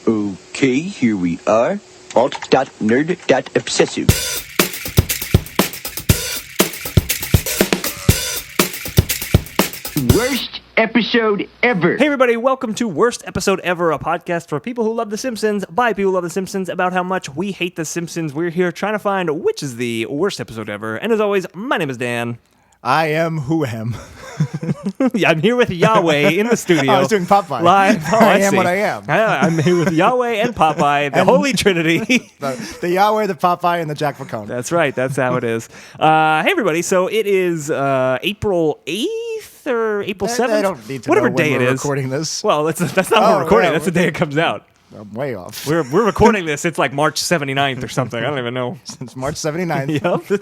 Okay, here we are. Alt.nerd.obsessive. Worst episode ever. Hey everybody, welcome to Worst Episode Ever, a podcast for people who love The Simpsons, by people who love The Simpsons, about how much we hate The Simpsons. We're here trying to find which is the worst episode ever. And as always, my name is Dan. I am who am. Yeah, I'm here with Yahweh in the studio. I was doing Popeye. Live. Oh, I am see. what I am. I'm here with Yahweh and Popeye, the Holy Trinity. The Yahweh, the Popeye, and the Jack McCone. That's right. That's how it is. Hey everybody, so it is April 8th or April 7th? I don't need to Whatever know day when it we're is. recording this. Well, that's not when we're recording. yeah, That's the day it comes out. I'm way off. We're recording this. It's like March 79th or something. I don't even know. It's March 79th. Yep.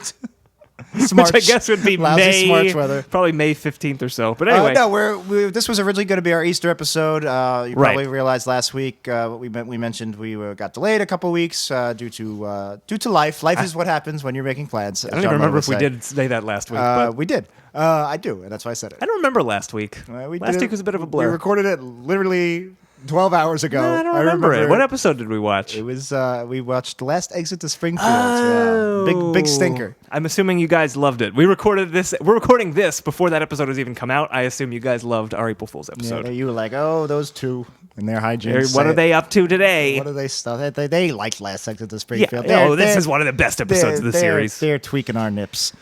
Smarch. Which I guess would be Lousy Smarch weather. Probably May 15th or so. But anyway. No, this was originally going to be our Easter episode. You Right. probably realized last week we mentioned we got delayed a couple weeks due to life. Life is what happens when you're making plans. I don't even remember if we did say that last week. But We did. I do, and that's why I said it. I don't remember last week. Last week was a bit of a blur. We recorded it literally 12 hours ago. No, I don't remember it. What episode did we watch? It was we watched Last Exit to Springfield. Oh. Yeah. Big stinker. I'm assuming you guys loved it. We're recording this before that episode has even come out. I assume you guys loved our April Fool's episode. Yeah, you were like, oh, those two and their hijinks. What are they up to today? What are they stuff? They liked Last Exit to Yeah, Springfield. this is one of the best episodes of the series. They're tweaking our nips.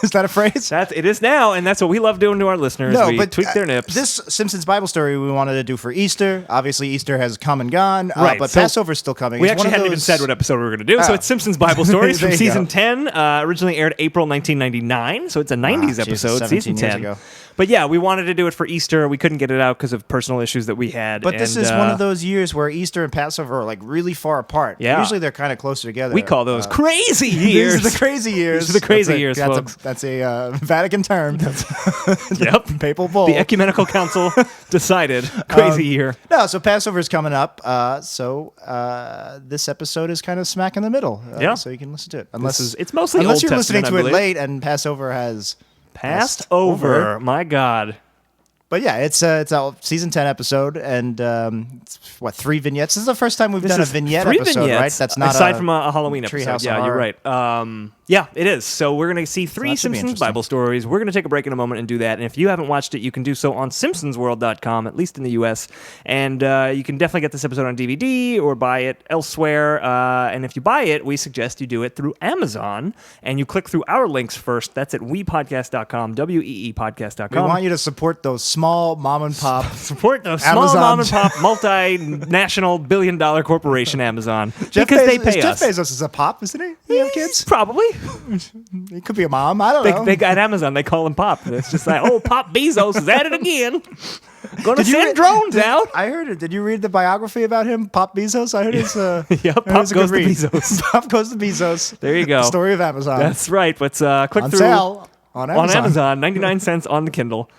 Is that a phrase? It is now, and that's what we love doing to our listeners. No, we but tweak their nips. This Simpsons Bible story we wanted to do for Easter. Obviously, Easter has come and gone, Right, but so Passover's still coming. We It's actually one of hadn't even those- said what episode we were going to do. So Oh. it's Simpsons Bible Stories There from you season go. 10. Originally aired April 1999, so it's a 90s Jesus, episode, 17 season years 10. ago. But yeah, we wanted to do it for Easter. We couldn't get it out because of personal issues that we had. But this and, is one of those years where Easter and Passover are like really far apart. Yeah. Usually they're kind of closer together. We call those crazy These years. are the crazy years. These are the crazy years, that's folks. That's a Vatican term. Yep. Papal bull. The Ecumenical Council decided. Crazy year. No, so Passover's coming up. So this episode is kind of smack in the middle. Yeah. So you can listen to it. It's mostly unless Old you're listening Testament, I to it believe. late and Passover has Passed over. My God. But yeah, it's a season 10 episode, and it's, 3 vignettes? This is the first time we've done a vignette 3 episode, vignettes, right? That's not aside from a Halloween episode. Treehouse Yeah, of you're Horror. right. Yeah, it is. So we're going to see 3 that should be Simpsons interesting. Bible stories. We're going to take a break in a moment and do that. And if you haven't watched it, you can do so on simpsonsworld.com, at least in the U.S. And you can definitely get this episode on DVD or buy it elsewhere. And if you buy it, we suggest you do it through Amazon. And you click through our links first. That's at weepodcast.com, weepodcast.com. We want you to support those small mom and pop. Support the small Amazon. mom and pop multinational billion-dollar corporation Amazon Jeff because they Bezos- pay Jeff us. Bezos is a pop, isn't he? He have kids? Probably. He could be a mom. I don't know. They got Amazon. They call him Pop. And it's just like, oh, Pop Bezos is at it again. Gonna Did you send read- drones out. I heard it. Did you read the biography about him, Pop Bezos? I heard it's Yeah, I heard Pop it's a Goes good the read. Bezos. Pop Goes the Bezos. There you go. The story of Amazon. That's right. But click on through sale on on Amazon. Amazon, 99 cents on the Kindle,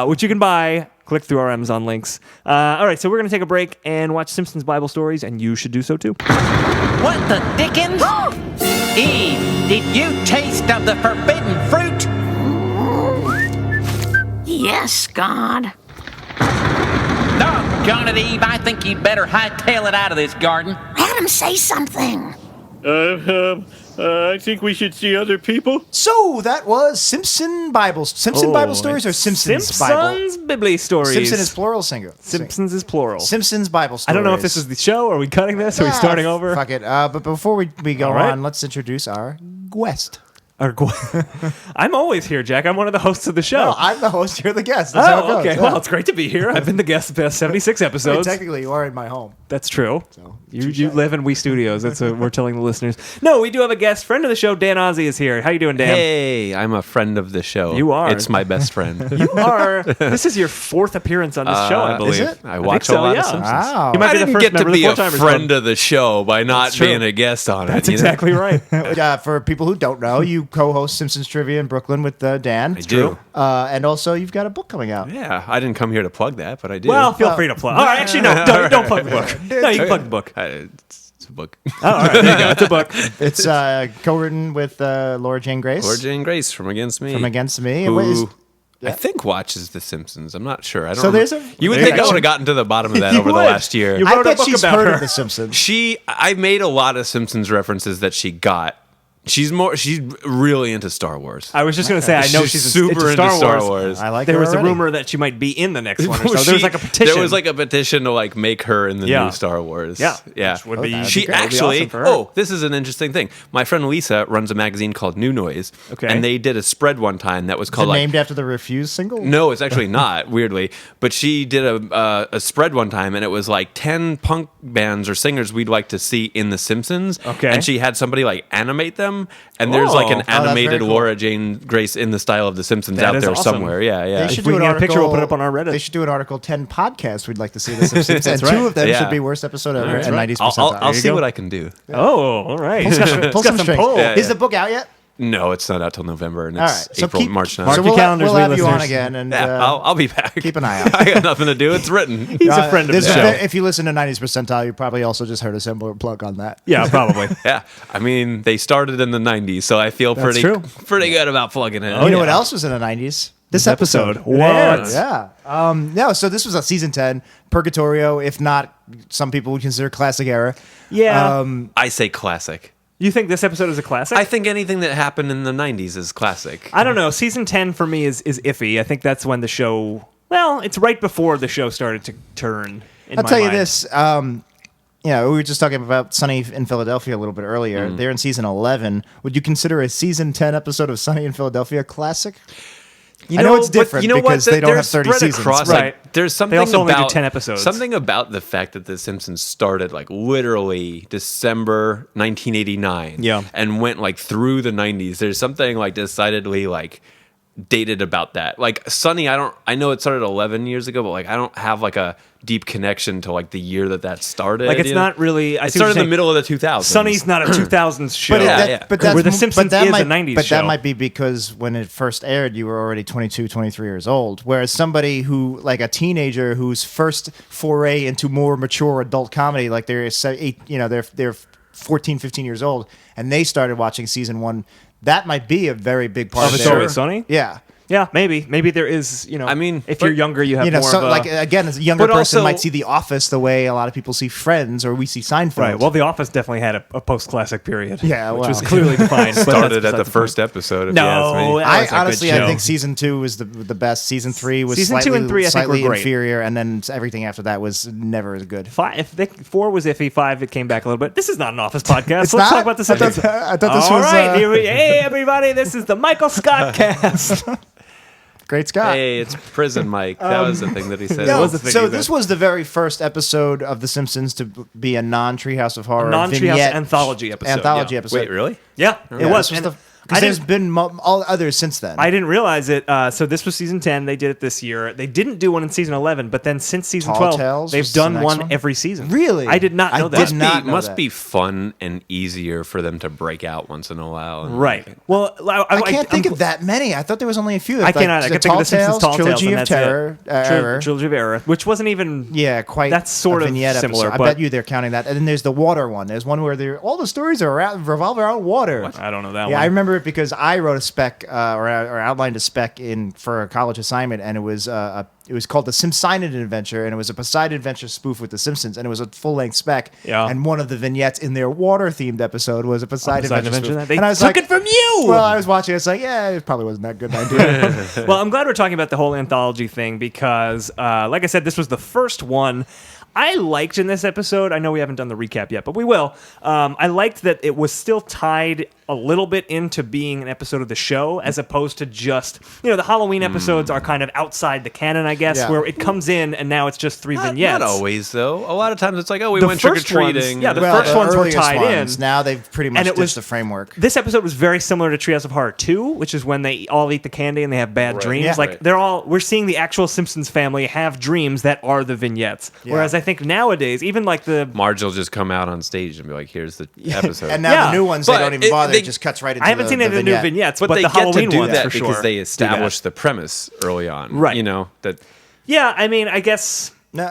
which you can buy. Click through our Amazon links. All right, so we're going to take a break and watch Simpsons Bible Stories, and you should do so too. What the dickens? Eve, did you taste of the forbidden fruit? Yes, God. Doggone it, Eve, I think you'd better hightail it out of this garden. Adam, say something. I think we should see other people. So that was Simpson Bible Stories or Simpsons Bible? Simpsons Bible Stories. Simpson is plural, single. Simpsons is plural. Simpsons Bible Stories. I don't know if this is the show. Are we cutting this? Are we starting over? Fuck it. But before we go All right. on, let's introduce our guest. I'm always here, Jack. I'm one of the hosts of the show. No, I'm the host. You're the guest. That's how it Oh, goes. okay. Yeah. Well, it's great to be here. I've been the guest the past 76 I mean, episodes. technically, you are in my home. That's true. So, You live in We Studios. That's what we're telling the listeners. No, we do have a guest. Friend of the show, Dan Ozzi, is here. How you doing, Dan? Hey, I'm a friend of the show. You are. It's my best friend. You are. This is your 4th appearance on this show, I believe. is it? I watch think so, a lot yeah. of Simpsons. Wow. You might I be the didn't first get to member of be the a Four-Timers friend Club. of the show by not That's true. being a guest on it. That's you know? exactly right. For people who don't know, you co-host Simpsons Trivia in Brooklyn with Dan. I do. And also, you've got a book coming out. Yeah, I didn't come here to plug that, but I did. Well, feel free to plug. All right, actually, no. Don't plug the book. No, you can plug the book. It's a book. Oh, all right, there you go. It's a book. It's co-written with Laura Jane Grace. Laura Jane Grace from Against Me. From Against Me. Who And what is- I think watches The Simpsons. I'm not sure. I don't. So there's You would think I would have gotten to the bottom of that You over the would. last year. You I wrote a bet book she's about heard her. of The Simpsons. I made a lot of Simpsons references that she got. She's really into Star Wars. I was just going to say, I know she's super into Star Wars. I like There her was a already. rumor that she might be in the next one. Or so there was like a petition. There was like a petition to like make her in the Yeah. new Star Wars. Yeah. yeah. Which would be- that'd be She great. That'd be actually. awesome for her. Oh, this is an interesting thing. My friend Lisa runs a magazine called New Noise. Okay. And they did a spread one time that was Is it called like. named after the Refused single? No, it's actually not, weirdly. But she did a spread one time, and it was like 10 punk bands or singers we'd like to see in The Simpsons. Okay. And she had somebody like animate them, and there's like an Oh, that's very animated cool. Laura Jane Grace in the style of The Simpsons That out is there awesome. somewhere. Yeah, yeah. They should we do an can get a picture, we'll article- put it up on our Reddit. They should do an article 10 podcasts we'd like to see The Simpsons. And right. two of them Yeah. should be worst episode ever That's and right. 90s I'll percentile. see go. what I can do. Oh, all right. Pull some some strings. polls. Yeah, Is the book out yet? No, it's not out till November, and All it's right. So April, keep, March 9th. Mark So your we'll, calendars, we'll have we you on listeners. again. And Yeah, I'll be back. keep an eye out. I got nothing to do. It's written. He's a friend of the there's show. If you listen to 90s percentile, you probably also just heard a similar plug on that. Yeah, probably. Yeah, I mean, they started in the 90s, so I feel That's pretty true. pretty good about plugging it. You know what else was in the 90s? This episode. What? Yeah. No, so this was a season 10, Purgatorio, if not, some people would consider classic era. Yeah. I say classic. You think this episode is a classic? I think anything that happened in the 90s is classic. I don't know. Season 10 for me is iffy. I think that's when the show... Well, it's right before the show started to turn, in I'll my tell you mind. this. We were just talking about Sunny in Philadelphia a little bit earlier. They're in season 11. Would you consider a season 10 episode of Sunny in Philadelphia a classic? I know it's different because they don't They're have 30 spread seasons. across, Right. like, there's something They also only do about 10 episodes. Something about the fact that The Simpsons started like literally December 1989, Yeah. and went like through the 90s. There's something like decidedly like dated about that. Like Sunny, I know it started 11 years ago, but like I don't have like a deep connection to like the year that started. Like, it's you know? not really... I It see what started you're in the saying. middle of the 2000s. Sunny's not a 2000s show. But, Yeah. but that's Where The Simpsons is a 90s But show. that might be because when it first aired, you were already 22, 23 years old. Whereas somebody who, like a teenager whose first foray into more mature adult comedy, like they're 14, 15 years old, and they started watching season 1, that might be a very big part Of of It's their... Always Sunny? Yeah. Yeah, maybe. Maybe there is, I mean, if but- you're younger, you have You know, more so, of a... like again, as a younger But person also- might see The Office the way a lot of people see Friends or we see Seinfeld. Right. Well, The Office definitely had a post-classic period. Yeah, which well. was clearly defined. but started that's at the besides point. first episode. If No, you ask me. that was a I good honestly, I show. think season 2 was the best. Season 3 was Season 2 slightly, and 3 I think were slightly great. inferior, and then everything after that was never as good. 4 was iffy. 5, it came back a little bit. This is not an Office podcast. It's Let's not? talk about this. I thought this All was, right, here hey everybody, this is the Michael Scott cast. Great Scott. Hey, it's Prison Mike. That was the thing that he said. No, was the thing so he this said. was the very first episode of The Simpsons to be a non-Treehouse of Horror, non-Treehouse vignette anthology episode, Anthology yeah. episode. Wait, really? Yeah, it was. This And was I because there's didn't- been all others since then. I didn't realize it. So this was season 10. They did it this year. They didn't do one in season 11, but then since season Tall 12, Tales they've was the done next one one? every season. Really? I did not I know that. did not know Must that. be fun and easier for them to break out once in a while. And Right. Well, I can't think of that many. I thought there was only a few. I cannot. I can think of the Simpsons Tall Tales, Trilogy and of that's Terror, it. Error. Trilogy of Error, which wasn't even. Yeah, quite. That's sort a of vignette similar. episode. I but bet you they're counting that. And then there's the water one. There's one where all the stories are revolve around water. I don't know that Yeah, one. I remember it because I wrote a spec or outlined a spec for a college assignment, and it was called the Simpsons Adventure, and it was a Poseidon Adventure spoof with the Simpsons, and it was a full length spec. Yeah. And one of the vignettes in their water themed episode was a Poseidon Adventure. Spoof. They and I was took like, it from you. Well, I was watching. It's like, yeah, it probably wasn't that good an idea. Well, I'm glad we're talking about the whole anthology thing because, like I said, this was the first one I liked in this episode. I know we haven't done the recap yet, but we will. I liked that it was still tied a little bit into being an episode of the show as opposed to just, the Halloween episodes are kind of outside the canon, I guess, Yeah. where it comes in and now it's just 3 vignettes. Not always, though. A lot of times it's like, oh, we The went trick or first ones- treating. yeah, the Well, first ones were earliest tied ones. in. Now they've pretty much And it ditched was- the framework. This episode was very similar to Treehouse of Horror 2, which is when they all eat the candy and they have bad dreams. Yeah. Like Right. we're seeing the actual Simpsons family have dreams that are the vignettes. Yeah. Whereas I think nowadays, even like the Marge will just come out on stage and be like, here's the episode. And now Yeah. the new ones, But they don't even it- bother. they- It just cuts right into I haven't seen any of the new vignette. vignettes, but but they the get Halloween to do ones that for because sure they do that. established the premise early on. Right. That Yeah, I mean, I guess No,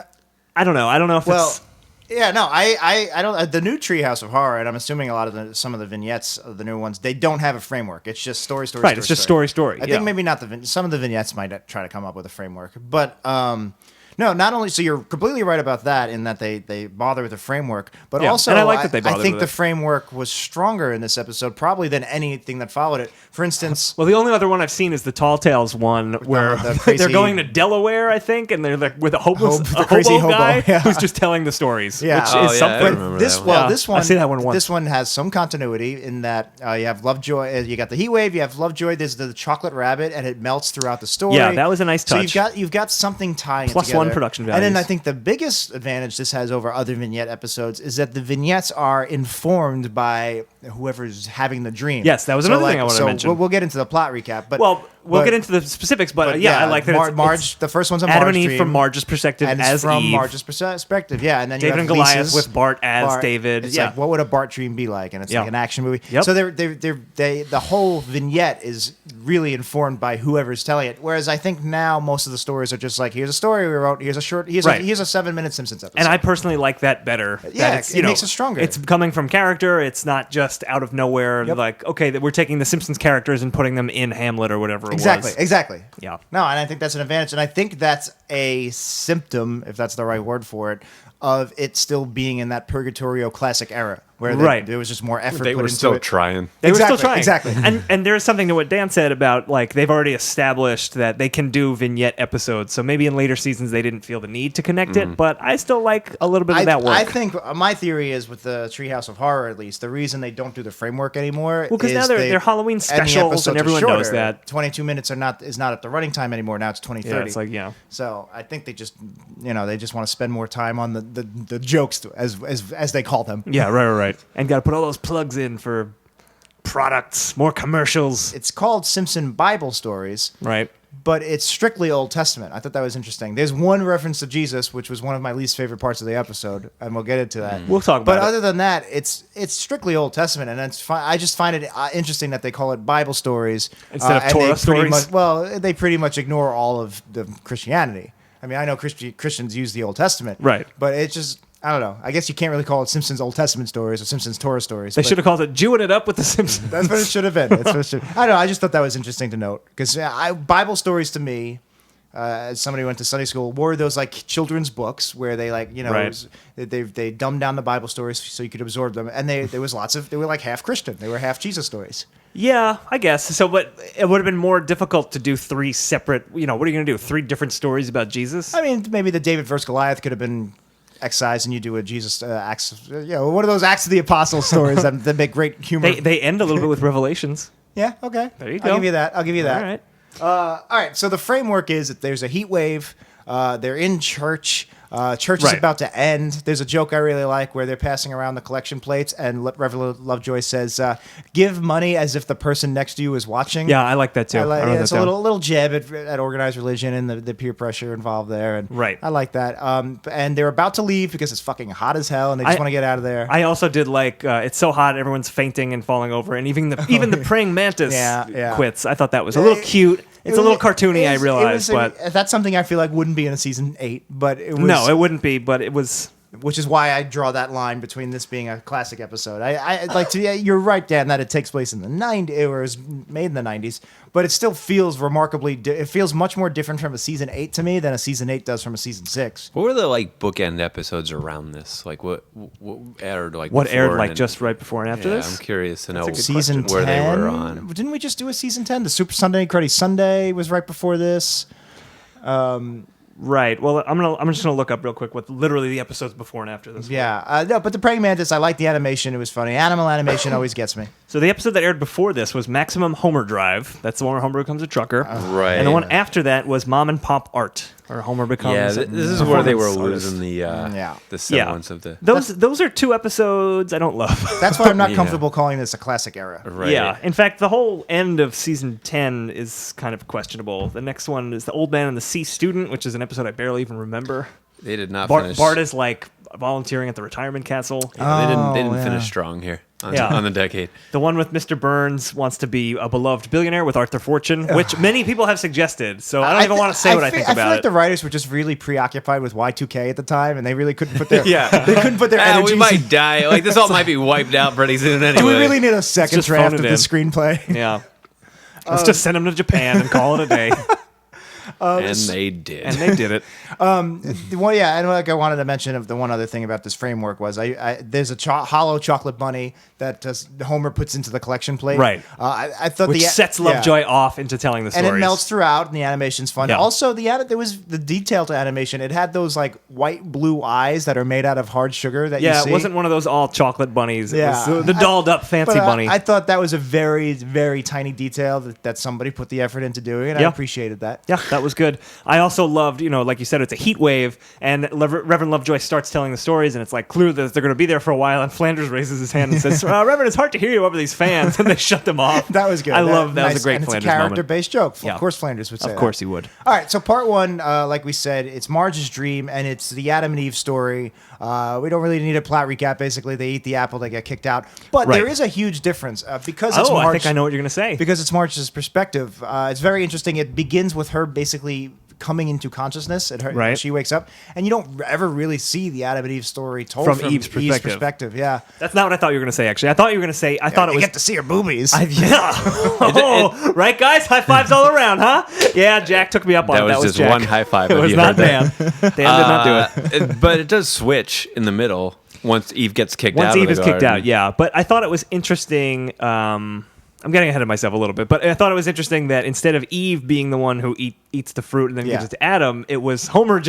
I don't know. I don't know if well, it's Yeah, no, I don't. The new Treehouse of Horror, and I'm assuming a lot of some of the vignettes of the new ones, they don't have a framework. It's just story. Right, it's just story. I think maybe not some of the vignettes might try to come up with a framework, but no, not only. So you're completely right about that in that they bother with the framework, but also and I like that they I bothered think with the it. framework was stronger in this episode probably than anything that followed it. For instance, Well, the only other one I've seen is the Tall Tales one where the crazy- they're going to Delaware, I think, and they're like with a the crazy hobo guy hobo, yeah. who's just telling the stories. Yeah. Which Oh, is yeah, I something. remember This that one. Yeah, this one I've seen that one once. This one has some continuity in that you have Lovejoy. You got the heat wave. You have Lovejoy. There's the chocolate rabbit, and it melts throughout the story. Yeah, that was a nice touch. So you've got something tying it Plus together. one production And then values. I think the biggest advantage this has over other vignette episodes is that the vignettes are informed by whoever's having the dream. Yes, that was another thing I wanted to mention. We'll get into the plot recap, but We'll get into the specifics, but I like that. Marge, the first one's a Adam Marge and Eve dream, from Marge's perspective and it's as from Eve. Marge's perspective. Yeah, and then David you and have Goliath Lisa's with Bart as David. It's Yeah. like, what would a Bart dream be like? And it's Yeah. like an action movie. Yep. So the whole vignette is really informed by whoever's telling it. Whereas I think now most of the stories are just like, here's a story we wrote, here's a 7-minute Simpsons episode. And I personally like that better. Yeah, that it's, it makes it stronger. It's coming from character. It's not just out of nowhere. Yep. Like, okay, that we're taking the Simpsons characters and putting them in Hamlet or whatever it was. Exactly. Yeah. No, and I think that's an advantage, and I think that's a symptom, if that's the right word for it, of it still being in that Purgatorio classic era, where there was just more effort They put were into still it. trying. They were still Exactly, trying. exactly. And there's something to what Dan said about, like, they've already established that they can do vignette episodes. So maybe in later seasons they didn't feel the need to connect it, but I still like a little bit of that work. I think my theory is with the Treehouse of Horror, at least, the reason they don't do the framework anymore. Well, 'cause is now they're Halloween and the specials episodes and are everyone knows that. 22 minutes is not at the running time anymore. Now it's 20, Yeah, 30. it's like, yeah. So I think they just want to spend more time on the jokes as they call them. Yeah, right. And got to put all those plugs in for products, more commercials. It's called Simpson Bible Stories. Right. But it's strictly Old Testament. I thought that was interesting. There's one reference to Jesus, which was one of my least favorite parts of the episode, and we'll get into that. We'll talk about But it. other than that, it's strictly Old Testament, and it's fine. I just find it interesting that they call it Bible stories Instead of and Torah they pretty stories? they pretty much ignore all of the Christianity. I mean, I know Christians use the Old Testament, Right. But it just, I don't know. I guess you can't really call it Simpsons Old Testament stories or Simpsons Torah stories. They but- should have called it Jewing It Up with the Simpsons. That's what it should have been. That's what it should. I don't know. I just thought that was interesting to note because Bible stories to me, as somebody who went to Sunday school, were those like children's books where they like Right. they dumbed down the Bible stories so you could absorb them, and they were like half Christian. They were half Jesus stories. Yeah, I guess. So, but it would have been more difficult to do 3 separate, what are you going to do? 3 different stories about Jesus? I mean, maybe the David versus Goliath could have been excised, and you do a Jesus acts, one of those Acts of the Apostles stories that make great humor. They end a little bit with Revelations. Yeah, okay. There you go. I'll give you that. All right. All right. So the framework is that there's a heat wave. They're in church. Church is Right. about to end. There's a joke I really like where they're passing around the collection plates, and Reverend Lovejoy says, "Give money as if the person next to you is watching." Yeah, I like that too. I wrote It's that a down. little jab at organized religion and the peer pressure involved there. And Right. I like that. And they're about to leave because it's fucking hot as hell, and they just want to get out of there. I also did like it's so hot, everyone's fainting and falling over, and even the praying mantis Yeah. quits. I thought that was a little cute. It's a little cartoony, I realize, but that's something I feel like wouldn't be in a season 8. But it was, no, it wouldn't be. But it was. which is why I draw that line between this being a classic episode. I like to. Yeah, you're right, Dan, that it takes place in the 90s, or was made in the 90s, but it still feels remarkably. It feels much more different from a season 8 to me than a season 8 does from a season 6. What were the like bookend episodes around this? Like what aired like What aired before like and- just right before and after Yeah, this? I'm curious to know That's a good Season where 10. they were on. Didn't we just do a season 10? The Super Sunday Cruddy Sunday was right before this. Right. Well, I'm just gonna look up real quick what literally the episodes before and after this. Yeah, no, but the praying mantis, I like the animation. It was funny. Animal animation always gets me. So the episode that aired before this was Maximum Homer Drive. That's the one where Homer becomes a trucker. Right. And the one after that was Mom and Pop Art, where Homer becomes. Yeah, a this is where they were performance artist. losing the Yeah. semblance of the Those are 2 episodes I don't love. That's why I'm not Yeah. comfortable calling this a classic era. right. Yeah. In fact, the whole end of season 10 is kind of questionable. The next one is The Old Man and the Sea Student, which is an episode I barely even remember. They did not finish. Bart is like volunteering at the retirement castle. Yeah, they didn't Oh, yeah. finish strong here. on the decade. The one with Mr. Burns wants to be a beloved billionaire with Arthur Fortune, which many people have suggested. So I don't even want to say what I think about it. I feel like the writers were just really preoccupied with Y2K at the time, and they really couldn't put their they couldn't put their energies. We might die. Like this all might be wiped out pretty soon anyway. Do we really need a second draft of the screenplay? Yeah. Let's just send them to Japan and call it a day. And they did. And they did it. Well, yeah, and like I wanted to mention of the one other thing about this framework was there's a hollow chocolate bunny that Homer puts into the collection plate. Right. I thought which sets Lovejoy off into telling the stories. And it melts throughout, and the animation's fun. Yeah. Also, there was the detail to animation. It had those like white blue eyes that are made out of hard sugar that you see. Yeah, it wasn't one of those all chocolate bunnies. It Yeah. was the dolled up fancy bunny. I thought that was a very, very tiny detail that somebody put the effort into doing, and I appreciated that. Yeah, that was good. I also loved, like you said, it's a heat wave, and Reverend Lovejoy starts telling the stories, and it's like clear that they're going to be there for a while, and Flanders raises his hand and says, Reverend, it's hard to hear you over these fans, and they shut them off. That was good. I love that. Nice. Was a great and Flanders it's a character-based joke. Yeah. Of course Flanders would say that. Of course he would. All right, so part one, like we said, it's Marge's dream, and it's the Adam and Eve story. We don't really need a plot recap. Basically, they eat the apple, they get kicked out. But there is a huge difference because it's Marge. I think I know what you're going to say. Because it's Marge's perspective. It's very interesting. It begins with her basically coming into consciousness and her, she wakes up, and you don't ever really see the Adam and Eve story told from Eve's perspective. Yeah, that's not what I thought you were going to say. Actually, I thought you were going to say. I thought it was. You get to see her boobies. Right, guys, high fives all around, huh? Yeah, Jack took me up on it. That was just Jack. one high five. It was not Dan. Dan did not do it. But it does switch in the middle once Eve gets kicked out. Once Eve is kicked out, yeah. But I thought it was interesting. I'm getting ahead of myself a little bit, but I thought it was interesting that instead of Eve being the one who eats the fruit and then gives it to Adam, it was Homer's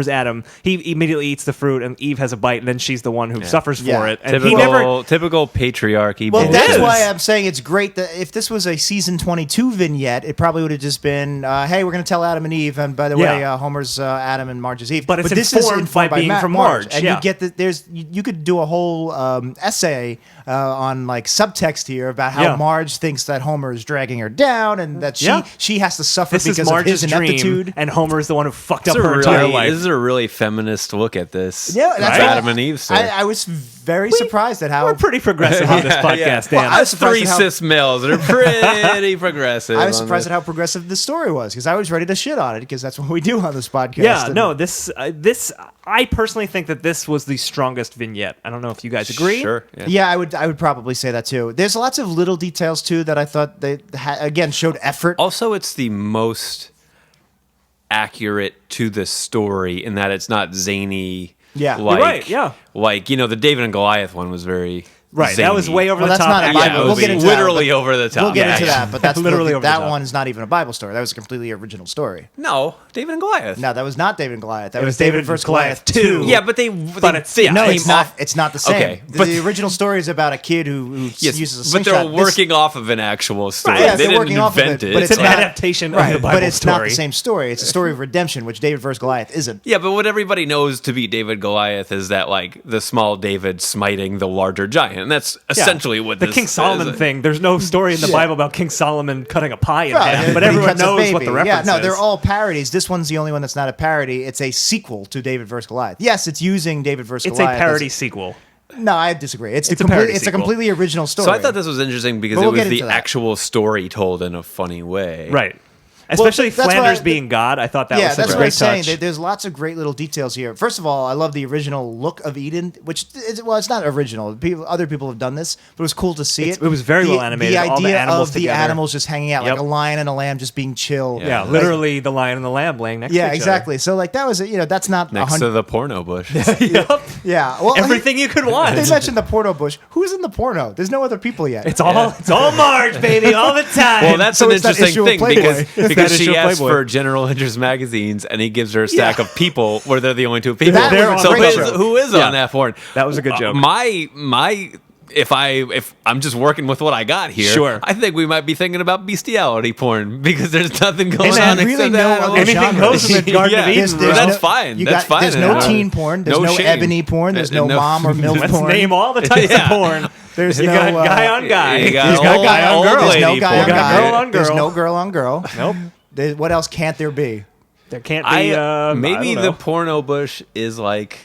Adam. He immediately eats the fruit, and Eve has a bite, and then she's the one who suffers for it. And typical patriarchy. Well, that's why I'm saying it's great that if this was a season 22 vignette, it probably would have just been, hey, we're going to tell Adam and Eve, and by the way, Homer's Adam and Marge's Eve. But this is informed by being from Marge. And you get that you could do a whole essay on like subtext here about how Marge thinks that Homer is dragging her down, and that she has to suffer because of his ineptitude. And Homer is the one who fucked up her entire life. This is a really feminist look at this. Yeah, that's Adam and Eve story. I was very surprised at how we're pretty progressive on this podcast. Dan. Well, I was three cis males that are pretty progressive. I was surprised at how progressive this story was because I was ready to shit on it because that's what we do on this podcast. Yeah, no, this I personally think that this was the strongest vignette. I don't know if you guys agree. Sure. Yeah, I would probably say that too. There's lots of little details too that I thought they again showed effort. Also, it's the most accurate to the story in that it's not zany. Yeah, you're right. Yeah, like the David and Goliath one was very. Right, zany. that was way over the that's top. Not a Bible. We'll get into literally over the top. We'll get into that, but that's literally over that the top. one is not even a Bible story. That was a completely original story. No, David and Goliath. No, that was not David and Goliath. That It was David versus Goliath 2. Yeah, but it's not. It's not the same. Okay, the original story is about a kid who uses a slingshot. But they're working off of an actual story. Yes, they they're didn't working off invent of it. But it's an adaptation of the Bible but it's story. not the same story. It's a story of redemption, which David versus Goliath isn't. Yeah, but what everybody knows to be David Goliath is that like the small David smiting the larger giant, and that's essentially what the this King Solomon is. thing. There's no story in the Bible about King Solomon cutting a pie in half, but he everyone cuts a knows what baby. the reference Yeah, no, is. they're all parodies. This one's the only one that's not a parody. It's a sequel to David vs. Goliath. Yes, it's using David vs. It's Goliath. a parody sequel. No, I disagree. It's a sequel. completely original story. So I thought this was interesting because But it we'll was get the into that. actual story told in a funny way. Right. Especially that's Flanders why- being God. I thought that was that's a what great I'm saying. touch. There's lots of great little details here. First of all, I love the original look of Eden, which it's not original. Other people have done this, but it was cool to see it. It was very well animated. The All the idea animals of the together. animals just hanging out, Yep. like a lion and a lamb just being chill. Yeah, Like- literally the lion and the lamb laying next to each other. exactly. So like that was that's not Next to the porno bush. Yep. Yeah, well, Everything you could want. They mentioned the porno bush. Who's in the porno? There's no other people yet. It's all Marge, baby, all the time. Well, that's So an it's that interesting issue of thing Playboy. because that she issue of asks Playboy. for general interest magazines and he gives her a stack of people where they're the only two people. That was a So great joke. who is on that porn? That was a good joke. If I'm just working with what I got here, Sure. I think we might be thinking about bestiality porn because there's nothing going There's on really except no that. other Anything genre. goes in the Garden of Eden. There's That's no- fine. you That's fine. There's no No- teen porn. There's no no shame. ebony porn. There's no No- mom or milf Let's porn. name all the types Yeah. of porn. There's You no got guy on guy. You got There's no old- guy on old girl. There's lady no guy porn. on You got guy. girl on There's girl. no girl on girl. Nope. What else can't there be? There can't be. Maybe I don't the know. porno bush is like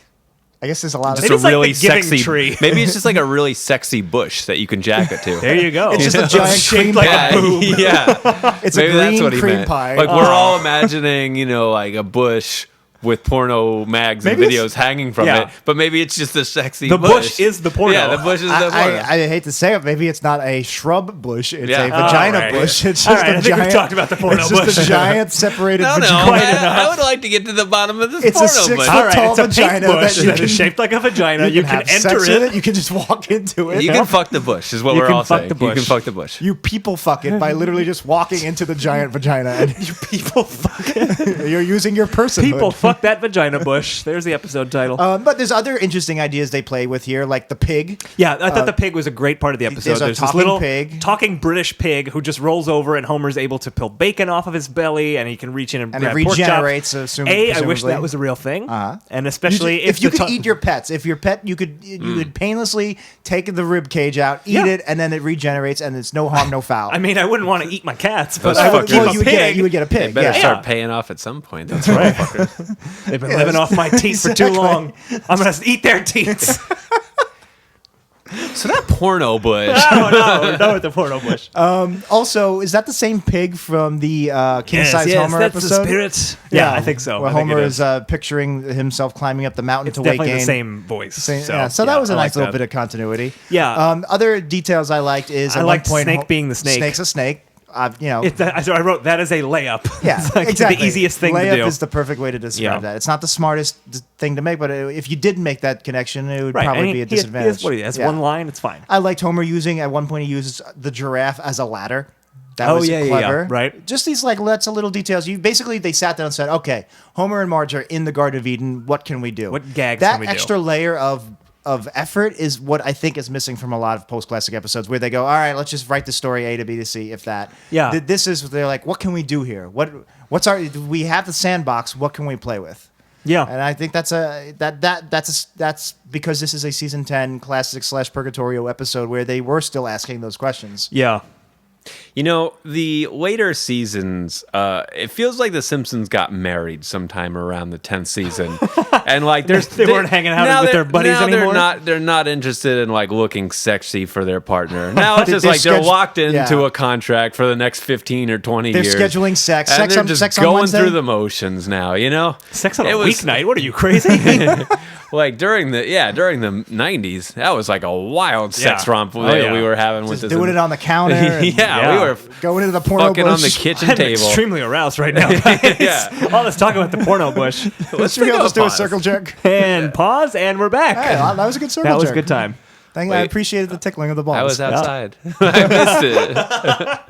I guess there's a lot of... Just Maybe a it's like really the giving sexy tree. Maybe it's just like a really sexy bush that you can jack it to. There you go. It's just a giant cream like pie. a boob. Yeah. It's Maybe a that's green what he cream meant. pie. Like we're all imagining, like a bush with porno mags and Maybe videos it's- hanging from Yeah. it, but maybe it's just a sexy The bush. bush is the porno. Yeah, the bush is the porno. I hate to say it, maybe it's not a shrub bush. It's Yeah. a vagina All right. bush. It's just All right, a I think we've giant. talked about the porno it's just bush. a giant separated no, vagina. I would like to get to the bottom of this It's a porno bush. 6 All right, tall it's a pink vagina bush that you that can- is shaped like a vagina. You can have enter sex it. with it. You can just walk into it. You can fuck the bush, is what You we're can all fuck saying. the bush. You can fuck the bush. You people fuck it by literally just walking into the giant vagina. And People fuck it. you're using your personhood. People fuck that vagina bush. There's the episode title. But there's other interesting ideas they play with here, like the pig. Yeah, I thought the pig was a great part of the episode. there's a this talking little pig. talking British pig who just rolls over, and Homer's able to peel bacon off of his belly, and he can reach in and And grab it pork chops. regenerates, I wish presumably. that was a real thing. Uh-huh. And especially if you the could eat your pets, if your pet you could painlessly take the rib cage out, eat Yeah. it, and then it regenerates, and it's no harm, no foul. I mean, I wouldn't want to eat my cats, but Those I would fuckers. keep well, a you would pig. get a They pig. better Yeah. start paying off at some point. That's Right. They've been living off my teeth for too exactly. long. I'm going to eat their teeth. So that porno bush. no, with the porno bush. Also, is that the same pig from the King Size Homer that's episode? the spirit. Yeah, I think so. Where I think Homer it is picturing himself climbing up the mountain It's to wake definitely in. the same voice. So yeah, that was a I nice like little that. bit of continuity. Yeah. Other details I liked is I at liked one point Snake being the snake. Snake's a snake. So I wrote that as a layup. Yeah, It's like exactly. the easiest thing Layup to do. is the perfect way to describe Yeah. that. It's not the smartest thing to make, but if you didn't make that connection, it would right. probably and be a he has disadvantage. what he has Yeah. one line. It's fine. I liked Homer at one point he uses the giraffe as a ladder. That was yeah, clever. right. Just these lots of little details. They sat down and said, okay, Homer and Marge are in the Garden of Eden. What can we do? What gags that can we do? extra layer of effort is what I think is missing from a lot of post-classic episodes where they go, all right, let's just write the story A to B to C, if that. Yeah. They're like, what can we do here? We have the sandbox. What can we play with? Yeah. And I think that's because this is a season 10 classic / Purgatorio episode where they were still asking those questions. Yeah. The later seasons, it feels like The Simpsons got married sometime around the 10th season, and like They weren't hanging out with their buddies now anymore? They're not interested in like looking sexy for their partner. Now it's just They're like they're locked into yeah. a contract for the next 15 or 20 They're years. scheduling sex. And Sex they're on- just sex on going Wednesday? through the motions now. Sex on a It was- weeknight? What are you, crazy? Like during the 90s, that was like a wild sex Yeah. romp Oh, yeah. we were having with Just this. doing it on the counter. and yeah, we were Going into the porno fucking on the bush. kitchen I'm table. extremely aroused right now, guys. Yeah. All this talking about the porno bush. Let's just do a circle jerk. And pause, and we're back. Hey, that was a good circle that was jerk. a good time. I Wait. appreciated the tickling of the balls. I was outside. I missed it.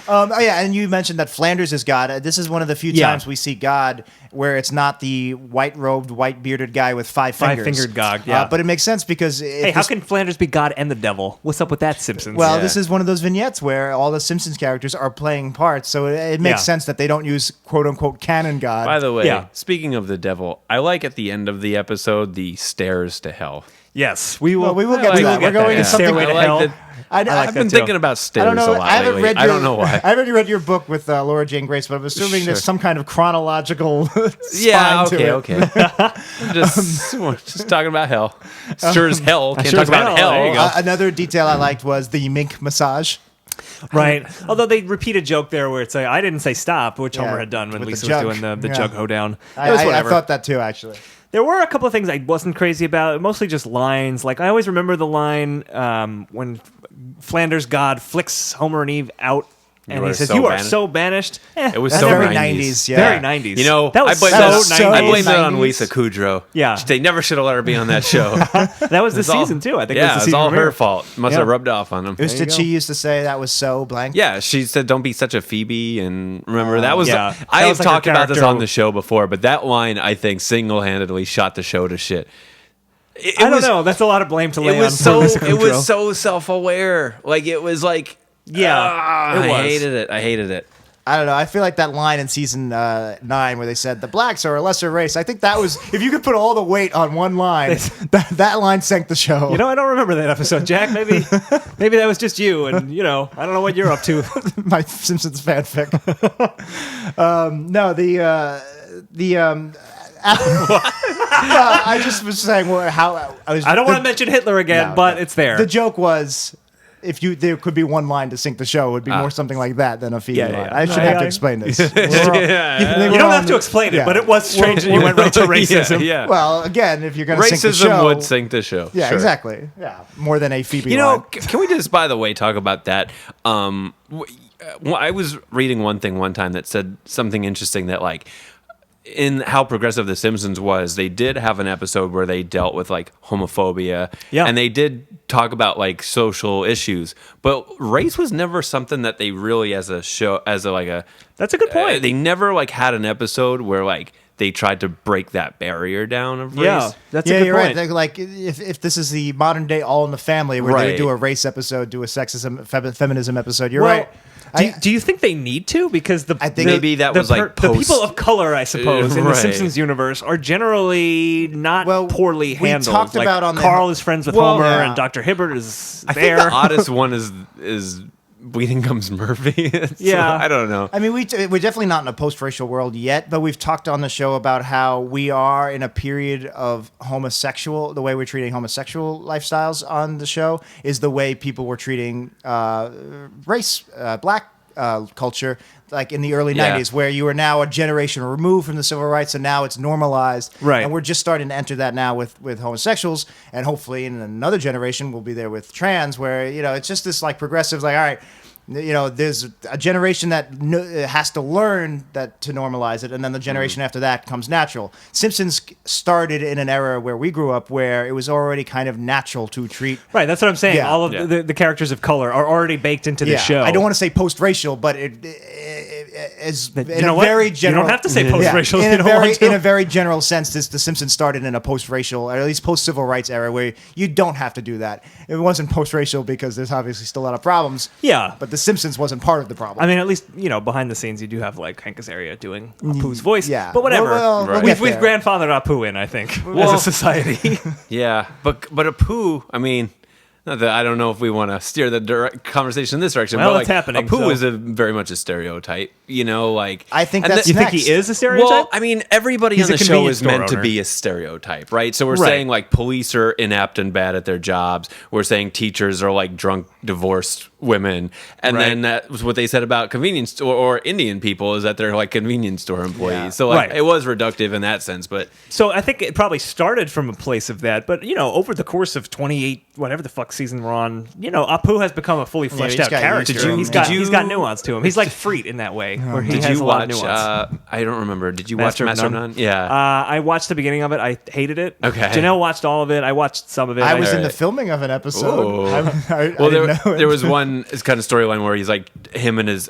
And you mentioned that Flanders is God. This is one of the few Yeah. times we see God where it's not the white-robed, white-bearded guy with five fingers. Five-fingered God, yeah. But it makes sense because... Hey, how can Flanders be God and the devil? What's up with that, Simpsons? Well, Yeah. this is one of those vignettes where all the Simpsons characters are playing parts, so it makes Yeah. sense that they don't use quote-unquote canon God. By the way, Yeah. speaking of the devil, I like at the end of the episode the stairs to hell. yes, we will. Well, we will I get like to that. that. We're going Yeah. to something... Stairway to I like Hell. that- I've I've been too. thinking about stairs I don't know. a lot I haven't lately. read. I don't know why. I haven't read your book with Laura Jane Grace, but I'm assuming there's Sure. some kind of chronological. Yeah, spine to okay, it. okay. Just talking about hell. Sure as hell. Can't Sure talk as about hell. There you hell. go. Another detail I liked was the mink massage. Right. Although they repeat a joke there where it's like, I didn't say stop, which Yeah, Homer had done when with the Lisa jug. was doing the Yeah. jug hoedown. I, It was I whatever. thought that too, actually. There were a couple of things I wasn't crazy about, mostly just lines. Like, I always remember the line when Flanders God flicks Homer and Eve out, and You he are says, so "You are banished." so banished." It was That's so very 90s. 90s, yeah. Very 90s. You know, that was I blame, so that, so 90s. I blame that on 90s. Lisa Kudrow. Yeah. They never should have let her be on that show. That was the It's all- season, too. I think yeah, it was the season all premiere. her fault. Must Yeah. have rubbed off on him. Did you she go. used to say that was so blank? Yeah, she said, "Don't be such a Phoebe." And remember, that was. yeah. I That have was like her talked about this character. on the show before, but that line, I think, single-handedly shot the show to shit. It I don't was- know. That's a lot of blame to lay It on was so. poor Lisa It Kudrow. was so self-aware. Like it was like. Yeah, it I was. hated it. I hated it. I don't know. I feel like that line in season 9 where they said the blacks are a lesser race. I think that was, if you could put all the weight on one line, that line sank the show. You know, I don't remember that episode, Jack. Maybe that was just you, and I don't know what you're up to. My Simpsons fanfic. No, I just was saying how I was. I don't want to mention Hitler again, but it's there. The joke was, there could be one line to sync the show, it would be more something like that than a Phoebe line. I should have to explain this. You don't have to explain it, but it was strange that you went right to racism. Yeah. Well, again, if you're going to sync the show, racism would sync the show. Yeah, Sure. exactly. Yeah, more than a Phoebe. You know, line. can we just, by the way, talk about that? I was reading one thing one time that said something interesting that, like, in how progressive The Simpsons was, they did have an episode where they dealt with, like, homophobia. Yeah. And they did talk about, like, social issues. But race was never something that they really, as a show, That's a good point. They never, like, had an episode where, like, they tried to break that barrier down of race. Yeah, that's a good you're point. right. Like, if this is the modern day All in the Family, where they Right. do a race episode, do a sexism, feminism episode, you're Well, right. Do you think they need to? Because I think maybe that was like the post- people of color, I suppose, in the Right. Simpsons universe are generally not poorly we handled. talked like about on the- Carl is friends with Well, Homer, yeah. and Dr. Hibbert is I there. think the oddest one is Bleeding Gums Murphy. Yeah. I don't know. I mean, we're definitely not in a post-racial world yet, but we've talked on the show about how we are in a period of homosexual. The way we're treating homosexual lifestyles on the show is the way people were treating race, black culture, like in the early Yeah. 90s, where you are now a generation removed from the civil rights, and now it's normalized. Right. And we're just starting to enter that now with homosexuals, and hopefully in another generation we'll be there with trans, where, it's just this like progressive, like, all right, there's a generation that has to learn that to normalize it, and then the generation after that comes natural. Simpsons started in an era where we grew up, where it was already kind of natural to treat. Right, that's what I'm saying. Yeah. All of the characters of color are already baked into the show. I don't want to say post-racial, but it is in You know a what? very You general. don't have to say post-racial if In you a don't very want to. in a very general sense, The Simpsons started in a post-racial, or at least post-civil rights era, where you don't have to do that. It wasn't post-racial because there's obviously still a lot of problems. Yeah. But The Simpsons wasn't part of the problem. I mean, at least, behind the scenes, you do have, like, Hank Azaria doing Apu's voice. yeah. But whatever. Well, we'll We've get there. grandfathered Apu in, I think, as a society. Yeah, but Apu, I mean, not that I don't know if we want to steer the conversation in this direction. Well, but it's like, happening, Apu so. is very much a stereotype. Like I think and that's You think he next. is a stereotype? Well, I mean, everybody He's on a the show convenience is store meant to owner. be a stereotype, right? So we're Right. saying like police are inept and bad at their jobs. We're saying teachers are like drunk, divorced women, and Right. then that was what they said about convenience store or Indian people is that they're like convenience store employees. Yeah. So like Right. it was reductive in that sense, but So I think it probably started from a place of that, but over the course of 28, whatever the fuck season we're on, Apu has become a fully fleshed he's out got character. used to it. He's got nuance to him. He's like Freet in that way, where he did has you a lot watch? of nuance. I don't remember. Did you Master watch of Master of None? None? Yeah. I watched the beginning of it. I hated it. Okay. Janelle watched all of it. I watched some of it. I was in the Alright. filming of an episode. Ooh. I Well, didn't know it. there was one kind of storyline where he's like him and his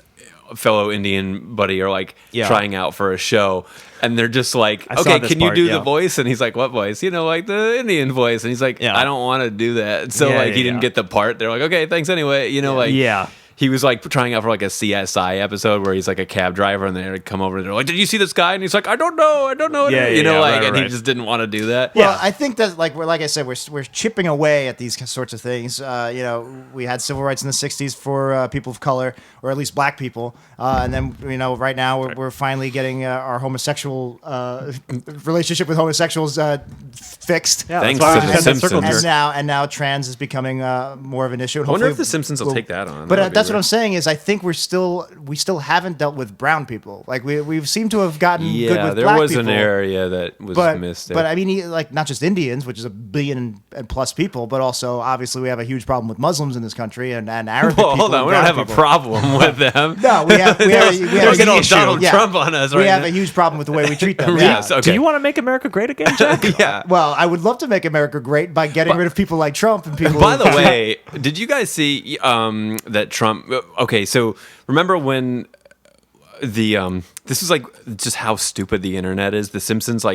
fellow Indian buddy are like Yeah. trying out for a show, and they're just like, I saw "Okay, this can part, you do yeah. the voice?" And he's like, "What voice?" Like the Indian voice, and he's like, Yeah. "I don't want to do that." So Yeah, like yeah, he didn't yeah. get the part. They're like, "Okay, thanks anyway." Like Yeah. He was like trying out for like a CSI episode where he's like a cab driver, and they come over and they're like, "Did you see this guy?" And he's like, "I don't know." Yeah, yeah, yeah, like, right, and he right. just didn't want to do that. Well, I think that like I said, we're chipping away at these sorts of things. We had civil rights in the '60s for people of color, or at least black people, and then right now we're finally getting our homosexual relationship with homosexuals fixed. Yeah, Thanks that's why to I The just had that circle Simpsons. jerk. And now trans is becoming more of an issue. And I wonder hopefully if the Simpsons will take that on. But That would be that's what weird. I'm saying is I think we still haven't dealt with brown people. Like we seem to have gotten good Yeah, with there black was people. an area that was missed. There. But I mean, like not just Indians, which is 1 billion and plus people, but also obviously we have a huge problem with Muslims in this country and Arabic well, people. hold on, and we don't brown have a people. problem with them. No, we have Don't a get all issue. Donald Yeah. Trump on us We right have now. a huge problem with the way we treat them. Yes, Yeah. okay. Do you want to make America great again, Jack? Yeah. Well, I would love to make America great by getting rid of people like Trump and people. By the way, did you guys see that Trump? Okay, so remember when this is like just how stupid the internet is. The Simpsons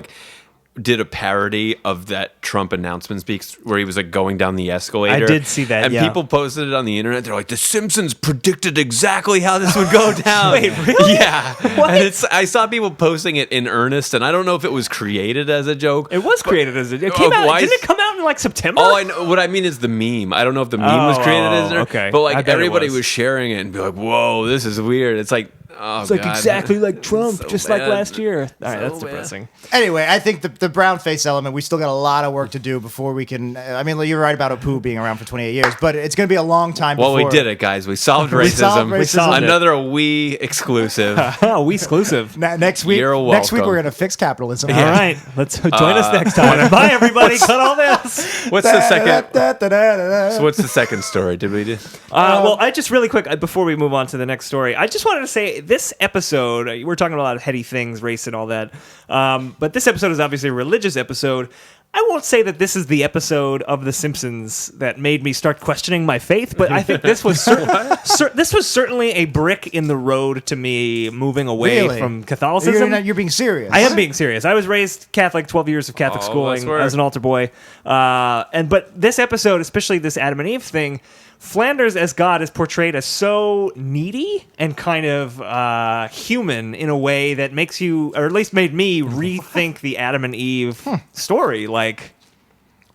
did a parody of that Trump announcement speech where he was like going down the escalator. I did see that, and yeah. people posted it on the internet. They're like, "The Simpsons predicted exactly how this would go down." Wait, really? Yeah. What? And I saw people posting it in earnest, and I don't know if it was created as a joke. It was created as it came Oh, out. why Didn't is- it come out in like September? Oh, I know. What I mean is the meme. I don't know if the meme was created as okay. but I like bet it everybody was. was sharing it and be like, "Whoa, this is weird." It's like, Oh, It's like God. exactly like Trump, So just like bad. last year. All right, So that's bad. depressing. Anyway, I think the brown face element, we still got a lot of work to do before we can. I mean, you're right about Apu being around for 28 years, but it's going to be a long time Well, before. we did it, guys. We solved racism. We solved racism. Another we exclusive. Oh, we exclusive. Next week, You're next week welcome. we're going to fix capitalism. All right, let's join us next time. Bye, everybody. Cut all this. What's the second? Da-da-da-da-da. So what's the second story? Did we do? Well, I just really quick before we move on to the next story, I just wanted to say this episode. We're talking about a lot of heady things, race, and all that. But this episode is obviously a religious episode. I won't say that this is the episode of The Simpsons that made me start questioning my faith, but I think this was this was certainly a brick in the road to me moving away Really? from Catholicism. You're being serious. I am being serious. I was raised Catholic, 12 years of Catholic schooling that's weird. as an altar boy. But this episode, especially this Adam and Eve thing, Flanders as God is portrayed as so needy and kind of human in a way that makes you, or at least made me, rethink the Adam and Eve story. Like,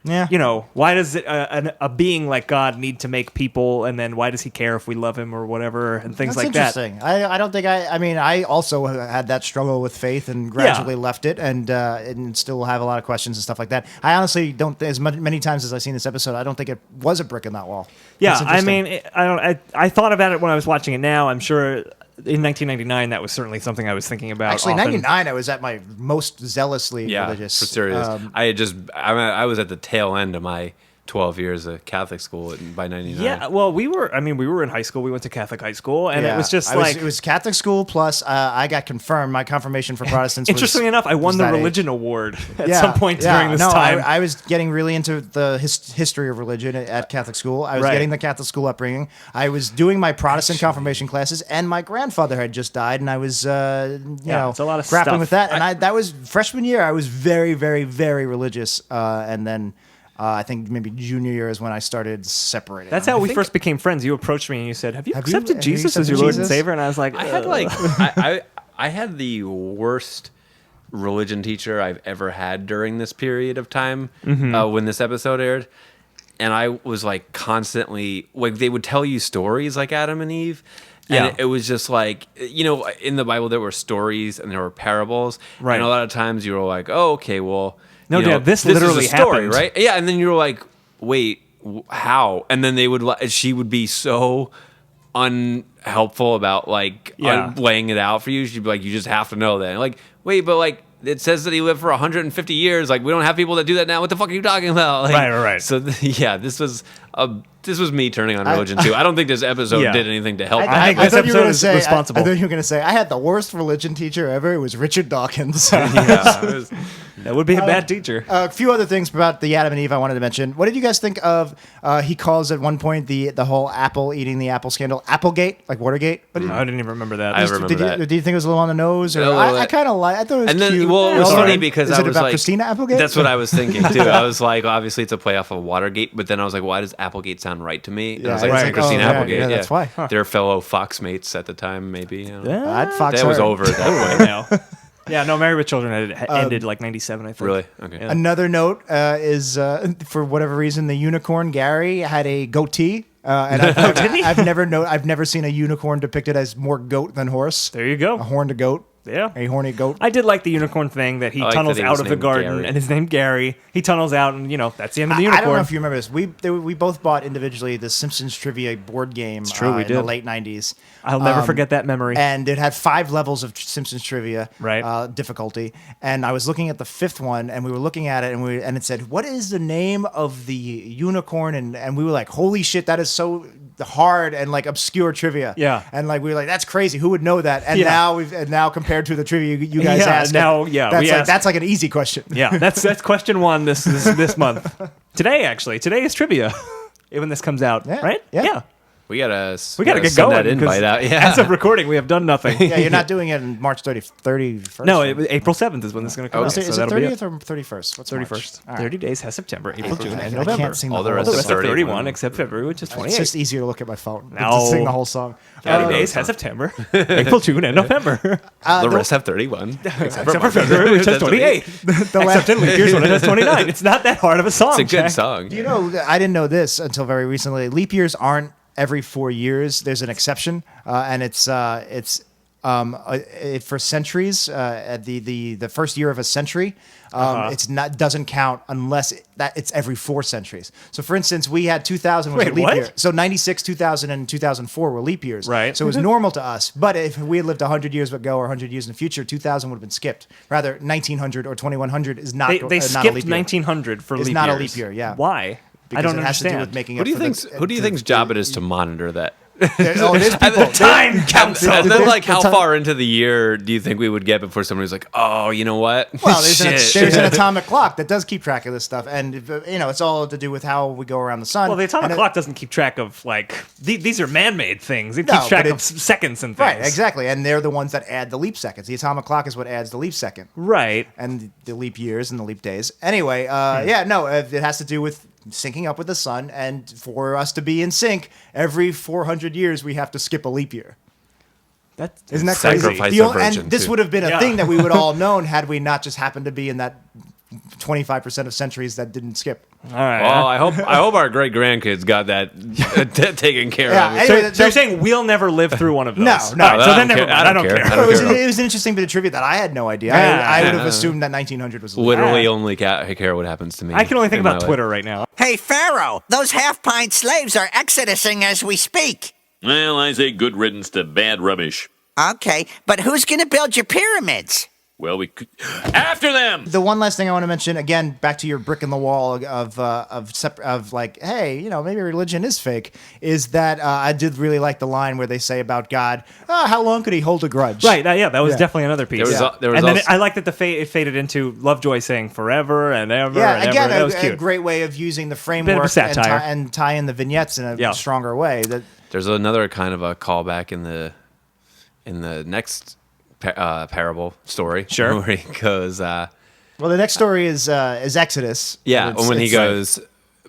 Yeah. you know, why does a being like God need to make people, and then why does he care if we love him or whatever, and things That's like that? interesting. I don't think I mean, I also had that struggle with faith and gradually left it and still have a lot of questions and stuff like that. I honestly don't, many times as I've seen this episode, I don't think it was a brick in that wall. Yeah, That's I interesting. mean, I thought about it when I was watching it now. I'm sure in 1999, that was certainly something I was thinking about. Actually, often. 99, I was at my most zealously Yeah, religious. for serious. I was at the tail end of my 12 years of Catholic school by 99. Yeah, well, we were in high school. We went to Catholic high school, and it was just it was Catholic school plus I got confirmed. My confirmation for Protestants. Interestingly enough, I won was the that religion award at some point during this no, time. I was getting really into the history of religion at Catholic school. I was Right. getting the Catholic school upbringing. I was doing my Protestant confirmation classes, and my grandfather had just died, and I was, it's a lot of grappling stuff. with that. And that was freshman year. I was very, very, very religious, and then. I think maybe junior year is when I started separating. That's how we first became friends. You approached me and you said, "Have you Have you- accepted have you Jesus as your accepted Lord and Jesus? Savior?" And I was like, I had I had the worst religion teacher I've ever had during this period of time when this episode aired, and I was like constantly like they would tell you stories like Adam and Eve. And Yeah. it was just like, you know, in the Bible there were stories and there were parables, Right. and a lot of times you were like, oh, okay, well, No, you know, Dad, this is literally a story, happened. right? Yeah, and then you were like, wait, how? And then they would, she would be so unhelpful about like laying it out for you. She'd be like, you just have to know that. Like, wait, but like it says that he lived for 150 years. Like, we don't have people that do that now. What the fuck are you talking about? Like, Right. So this was me turning on religion too. I don't think this episode Yeah. did anything to help. I think I this thought you were episode going to is say. responsible. I thought you were going to say I had the worst religion teacher ever. It was Richard Dawkins. Yeah, it was- that would be a bad teacher. A few other things about the Adam and Eve I wanted to mention. What did you guys think of? He calls at one point the whole apple eating the apple scandal, Applegate, like Watergate. What did, I didn't even remember that. I remember that. Do you think it was a little on the nose? Or, A little I bit. kind of like. I thought it was And then, cute. well, it was Also, funny because is I it was about like, Christina Applegate? That's what I was thinking too. I was like, obviously it's a play off of Watergate, but then I was like, why does Applegate sound right to me? And I was like, it's it's like, Christina oh, yeah, Applegate. yeah, that's why. Huh. They're fellow Fox mates at the time, maybe. You know. I'd fox That was her. over at that point. now. Yeah, no, Married with Children had ended like 97, I think. Really? Okay. Yeah. Another note is for whatever reason the unicorn Gary had a goatee. And I've never seen a unicorn depicted as more goat than horse. There you go. A horned goat. Yeah. A horny goat. I did like the unicorn thing that he I like tunnels that he out was of the named garden, Gary. and his name Gary. He tunnels out, and that's the end of the unicorn. I don't know if you remember this. We both bought individually the Simpsons Trivia board game true, we in the did. late 90s. I'll never forget that memory. And it had 5 levels of Simpsons Trivia difficulty. And I was looking at the 5th one, and we were looking at it, and it said, what is the name of the unicorn? And we were like, holy shit, that is so hard and like obscure trivia. Yeah. And like we were like, that's crazy. Who would know that? And Yeah. now compared to the trivia you guys Yeah, asked, now, yeah, we asked- that's like an easy question. Yeah, that's question 1 this month. Today, actually. Today is trivia when this comes out, Yeah, right? yeah. We gotta get send going. that invite 'cause out. Yeah. As of recording, we have done nothing. Yeah, you're not doing it on March 31st. No, April 7th is when this is going to come out. Is it So that'll be 30th or 31st? What's 31st. March? All right. 30 days has September, April, June, and I November. can't sing All the whole rest The is rest of 31. 31, except February, which is 28. It's just easier to look at my phone than No. to sing the whole song. 30 days has September, April, June, and November. The rest have 31. Except for February, which has 28. Except in leap years when it has 29. It's not that hard of a song. It's a good Jack. song. You know, I didn't know this until very recently. Leap years aren't every 4 years. There's an exception, and it's for centuries, the first year of a century, doesn't count unless it's every 4 centuries. So, for instance, we had 2000 was a leap year. So 96, 2000, and 2004 were leap years. Right. So it was normal to us. But if we had lived 100 years ago or 100 years in the future, 2000 would have been skipped. Rather, 1900 or 2100 is not. They not skipped a leap year. 1900 for It's leap not years. a leap year. Yeah. Why? Because I don't it has to do understand. with making Who up do you for think's who do you think's job it is to monitor that? there's people. Time council. And then, like, how far into the year do you think we would get before somebody's like, "Oh, you know what? Well, there's Shit." an atomic clock that does keep track of this stuff, and it's all to do with how we go around the sun. Well, the atomic And clock doesn't keep track of these are man-made things. It No, keeps track but of seconds and things. Right, exactly, and they're the ones that add the leap seconds. The atomic clock is what adds the leap second, Right. and the leap years and the leap days. Anyway, it has to do with syncing up with the sun, and for us to be in sync, every 400 years we have to skip a leap year. Isn't that crazy? Sacrifice The a o- and virgin, this too. would have been a Yeah. thing that we would all known had we not just happened to be in that 25% of centuries that didn't skip. All right. Well, I hope our great grandkids got that taken care Yeah, of. anyway, So you're saying we'll never live through one of those? No, no. All right, so I then don't never care. mind. I don't care. I don't It was, care. it was an interesting bit of trivia that I had no idea. Yeah. I would have assumed that 1900 was a leap. Literally only care what happens to me. I can only think in my about life. Twitter right now. Hey, Pharaoh, those half-pint slaves are exodusing as we speak. Well, I say good riddance to bad rubbish. Okay, but who's going to build your pyramids? Well, we could... After them! The one last thing I want to mention, again, back to your brick in the wall of like, hey, maybe religion is fake, is that I did really like the line where they say about God, how long could he hold a grudge? Right. That was Yeah. definitely another piece. There was and then also- I like that it faded into Lovejoy saying forever and ever Yeah, and again, ever. That was a cute. great way of using the Bit of framework a satire. and tie in the vignettes in a stronger way. There's another kind of a callback in the next parable story. Sure. Where he goes, Well, the next story is Exodus. yeah, when he It's like- goes,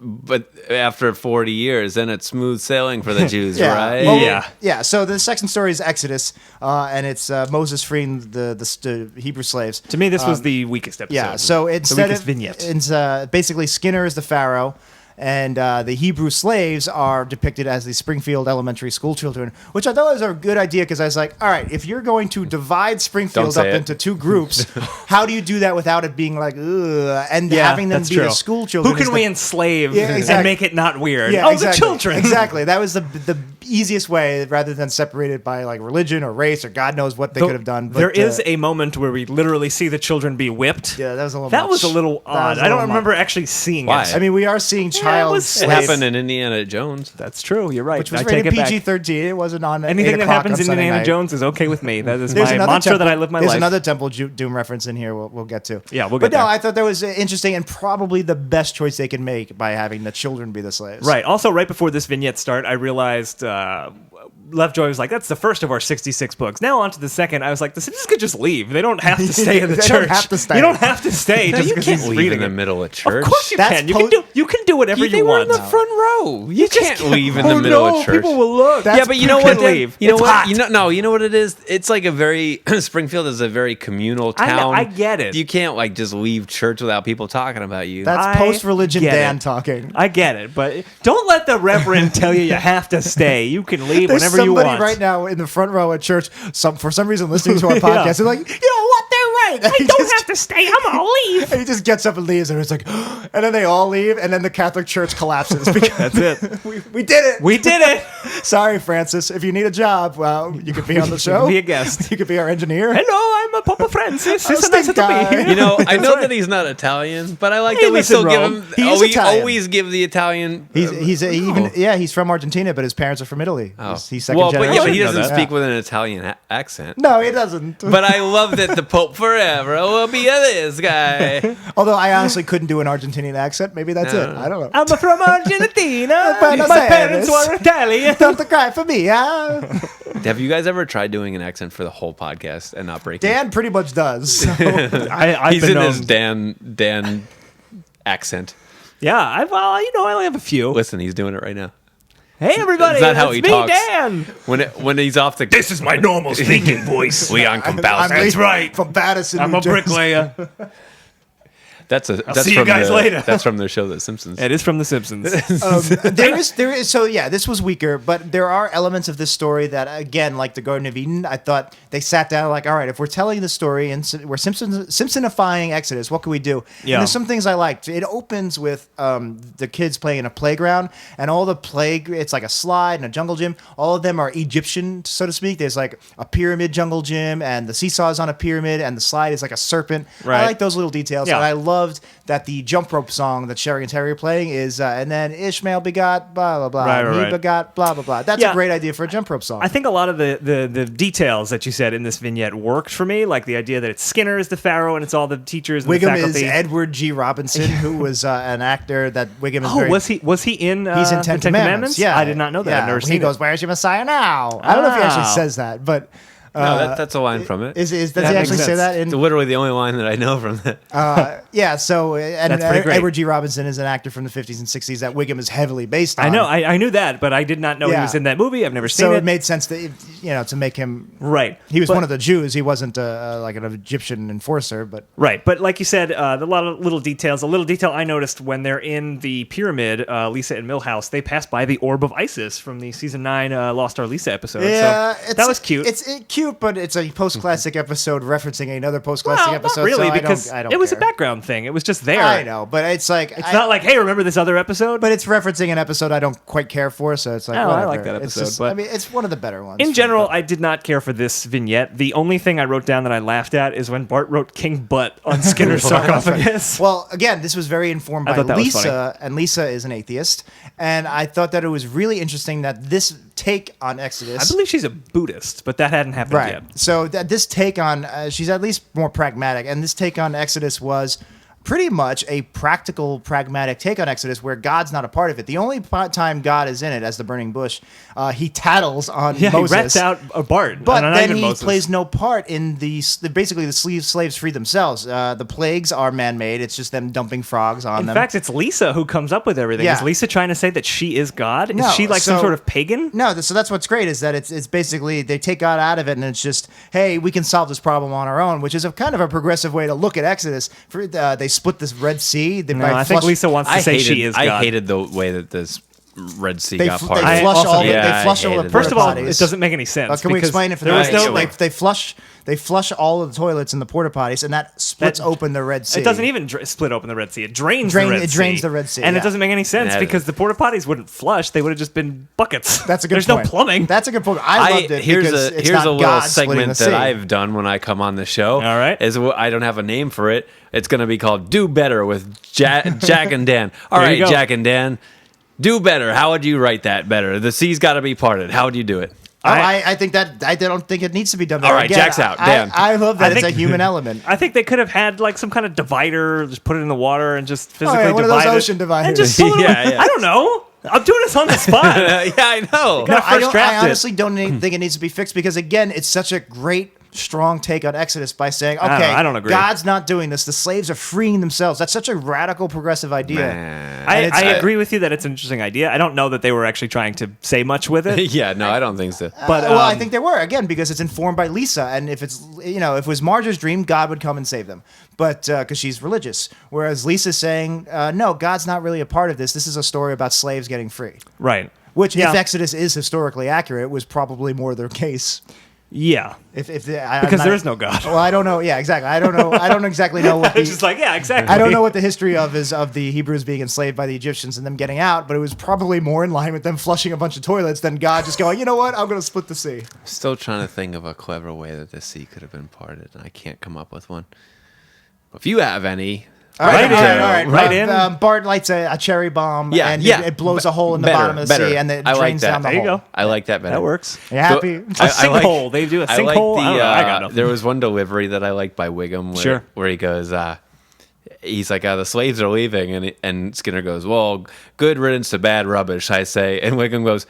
but after 40 years, then it's smooth sailing for the Jews, right? Well, Yeah. yeah. So the second story is Exodus, and it's Moses freeing the Hebrew slaves. To me, this was the weakest episode. Yeah. So the instead weakest of vignette. it's basically Skinner is the Pharaoh, and the Hebrew slaves are depicted as the Springfield Elementary School children, which I thought was a good idea because I was like, all right, if you're going to divide Springfield Don't say up it. into 2 groups, how do you do that without it being like, ugh, and Yeah, having them that's be true. the school children? Who can is we the- enslave Yeah, exactly. and make it not weird? Yeah, Oh, exactly. the children. Exactly. That was the easiest way, rather than separated by like religion or race or God knows what they Though could have done. But, there is a moment where we literally see the children be whipped. yeah, that was a little. That much. was a little That odd. was a I don't little remember much. actually seeing Why? it. I mean, we are seeing child was- slaves, It happened in Indiana Jones. That's true. You're right. which was I take rated it back. PG-13. It wasn't on Anything 8 that o'clock happens on in Sunday Indiana night. Jones is okay with me. That is There's my another mantra Temple- that I live my There's life. another Temple Doom reference in here. We'll get to. Yeah, we'll But get no, there. I thought that was interesting and probably the best choice they could make by having the children be the slaves. Right. Also, right before this vignette start, I realized Lovejoy was like, "That's the first of our 66 books." Now on to the second. I was like, "The citizens could just leave. They don't have to stay in the They church. don't have to stay. You don't have to stay No, just you because can't he's leave reading in the it. middle of church. Of course you That's can. You can do whatever They you were want. in the front row. You can't leave in the Oh, middle no, of church. People will look. That's Yeah, but you know you what? can Dan? leave. You know It's what? hot. You know what it is? It's like a very Springfield is a very communal I know- town. I get it. You can't like just leave church without people talking about you. That's I post-religion get Dan it. talking. I get it, but don't let the reverend tell you have to stay. You can leave There's whenever you somebody want. right now in the front row at church, for some reason listening to our podcast. They're like, you know what? They're right. I don't have to stay. I'm gonna leave. And he just gets up and leaves, and it's like, and then they all leave, and then the Catholic Church collapses. Because That's it. we did it. We did it. Sorry, Francis. If you need a job, well, you could be on the show. Be a guest. You could be our engineer. Hello, I'm a Papa Francis. It's How's nice the to guy? be here. You know, I That's know right. that he's not Italian, but I like He that we lives in still give Rome. him. He is we Italian. always give the Italian. He's from Argentina, but his parents are from Italy. Oh. He's second well, generation. but he know doesn't that. speak with an Italian accent. No, he doesn't. But I love that the Pope forever will be this guy. Although I honestly couldn't do an Argentinian accent. Maybe that's it. No. I don't know. I'm from Argentina. Buenos My parents Aires. were Italian. Don't cry for me, huh? Have you guys ever tried doing an accent for the whole podcast and not breaking? Dan pretty much does. So. I've He's been in known. his Dan accent. Yeah, I only have a few. Listen, he's doing it right now. Hey, everybody, It's not how it's he me, talks. Dan. When he's off the. This is my normal speaking voice. Leon I'm Compals. Lee from Batterson. I'm New a Jersey. bricklayer. That's see you guys later. That's from their show, The Simpsons. It is from The Simpsons. there is. So yeah, this was weaker, but there are elements of this story that, again, like the Garden of Eden, I thought they sat down like, all right, if we're telling the story and we're Simpsonifying Exodus, what can we do? Yeah. And there's some things I liked. It opens with the kids playing in a playground, and all the it's like a slide and a jungle gym. All of them are Egyptian, so to speak. There's like a pyramid jungle gym, and the seesaw is on a pyramid, and the slide is like a serpent. Right. I like those little details, Yeah. and I loved that the jump rope song that Sherry and Terry are playing is, and then Ishmael begot blah blah blah, and he begot blah blah blah. That's a great idea for a jump rope song. I think a lot of the details that you said in this vignette worked for me, like the idea that it's Skinner is the Pharaoh and it's all the teachers and Wiggum the faculty. is Edward G. Robinson, who was an actor that Wiggum is. Oh, was he in? He's in Ten Commandments. Yeah, I did not know that. I've never seen He goes, it. "Where's your Messiah now?" I don't know if he actually says that, but. No, that's a line from it. Does he That actually makes say sense. that? It's literally the only line that I know from that. Yeah, so and That's pretty great. Edward G. Robinson is an actor from the 50s and 60s that Wiggum is heavily based on. I know, I knew that, but I did not know he Yeah. was in that movie. I've never seen So it. it made sense that to make him Right. He was But- one of the Jews. He wasn't like an Egyptian enforcer, but Right, but like you said, a lot of little details. A little detail I noticed when they're in the pyramid, Lisa and Milhouse, they pass by the Orb of Isis from the season 9 Lost Our Lisa episode. yeah, so that was cute. It's cute, but it's a post-classic episode referencing another post-classic well, episode. not really, so because I don't it was a care. background thing. It was just there. I know, but it's like It's not like, hey, remember this other episode? But it's referencing an episode I don't quite care for, so it's like, Oh, I whatever. like that It's episode, just- but- I mean, it's one of the better ones. in general, I did not care for this vignette. The only thing I wrote down that I laughed at is when Bart wrote King Butt on Skinner's sarcophagus. Well, again, this was very informed by thought that was Lisa, and Lisa is an atheist, and I thought that it was really interesting that this take on Exodus. I believe she's a Buddhist, but that hadn't happened Right. yet. So this take on, she's at least more pragmatic, and this take on Exodus was pretty much a practical, pragmatic take on Exodus where God's not a part of it. The only time God is in it, as the burning bush, he tattles on Yeah, Moses. he rats out a Bart. But not then even he Moses. plays no part in basically the slaves free themselves. The plagues are man-made. It's just them dumping frogs on In them. fact, it's Lisa who comes up with everything. Yeah. Is Lisa trying to say that she is God? No, Is she like some so- sort of pagan? No, so that's what's great is that it's basically they take God out of it and it's just, hey, we can solve this problem on our own, which is a kind of a progressive way to look at Exodus. They split this Red Sea. No, I think Lisa wants to say she is God. I hated the way that this Red Sea They got fl- parted. they flush also all. hated They it. flush all I the hated First of all, porta-potties. it doesn't make any sense. Can we because explain it for the there was audience? no Sure. They flush all of the toilets in the porta potties, and that splits open the Red Sea. It doesn't even split open the Red Sea. It drains the Red Sea. It drains the Red Sea, And yeah. it doesn't make any sense Yeah. because the porta potties wouldn't flush. They would have just been buckets. That's a good There's point. no plumbing. That's a good point. I loved it here's because a it's here's not a little God splitting segment the that sea. I've done when I come on the show. All right. I don't have a name for it. It's going to be called "Do Better" with Jack and Dan. All There right, you go. Jack and Dan, do better. How would you write that better? The sea's got to be parted. How would you do it? I think that I don't think it needs to be done. There. All right, Again, Jack's out. I, Dan. I love that I it's a think- human element. I think they could have had like some kind of divider, just put it in the water and just physically one of divide those it. ocean dividers. And just pull it Yeah, away. yeah. I don't know. I'm doing this on the spot. Yeah, I know. Gotta first draft I it. honestly don't think it needs to be fixed because again, it's such a great, strong take on Exodus by saying, don't know. okay, I don't agree. God's not doing this. The slaves are freeing themselves. That's such a radical, progressive idea. Man. I it's- agree with you that it's an interesting idea. I don't know that they were actually trying to say much with it. Yeah, no, I don't think so. But Well, I think they were again because it's informed by Lisa, and if it's if it was Marge's dream, God would come and save them, but because she's religious, whereas Lisa's saying, no, God's not really a part of this. This is a story about slaves getting free, right. which Yeah. if Exodus is historically accurate, was probably more their case. Yeah. Because there is no God. Well, I don't know. Yeah, exactly. I don't know. I don't exactly know what It's just the. like, yeah, exactly. I don't know what the history is of the Hebrews being enslaved by the Egyptians and them getting out, but it was probably more in line with them flushing a bunch of toilets than God just going, you know what, I'm going to split the sea. Still trying to think of a clever way that the sea could have been parted. I can't come up with one. If you have any, All right, Right all in. right, all right. Right in. Bart lights a cherry bomb, Yeah, and yeah. it blows a hole in the Better, bottom of the better. sea, and it I like drains that. down the There you hole. go. I like that better. That works. You happy? A sinkhole. They do a sinkhole. I don't know. I got nothing. There was one delivery that I liked by Wiggum where he goes, he's like, the slaves are leaving, and Skinner goes, well, good riddance to bad rubbish, I say. And Wiggum goes,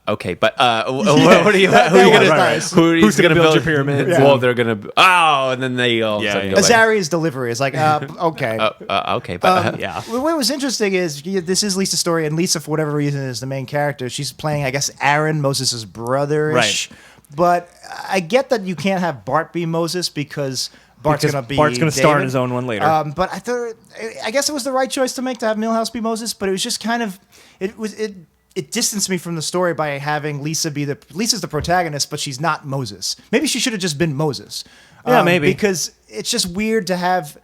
okay, but what are you? that Who are you was gonna? nice. Who's gonna build your pyramids? Well, they're gonna. And then they all. Yeah, sudden yeah. go back, Azariah's delivery is like, okay. okay, but Yeah. What was interesting is this is Lisa's story, and Lisa, for whatever reason, is the main character. She's playing, I guess, Aaron, Moses' brother-ish. Right. But I get that you can't have Bart be Moses because Bart's Because going to be Bart's gonna star in David. his own one later. But I guess it was the right choice to make to have Milhouse be Moses, but it was just kind of it distanced me from the story by having Lisa's the protagonist, but she's not Moses. Maybe she should have just been Moses. Yeah, maybe. Because it's just weird to have,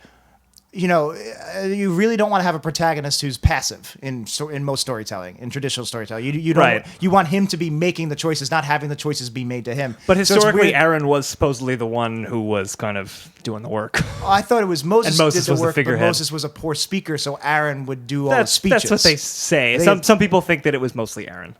you really don't want to have a protagonist who's passive in most storytelling, in traditional storytelling. You don't. Right. You want him to be making the choices, not having the choices be made to him. But So it's historically, weird. Aaron was supposedly the one who was kind of doing the work. I thought it was Moses, And Moses did was the the work, but figurehead. Moses was a poor speaker, so Aaron would do all the speeches. That's what they say. They- Some people think that it was mostly Aaron.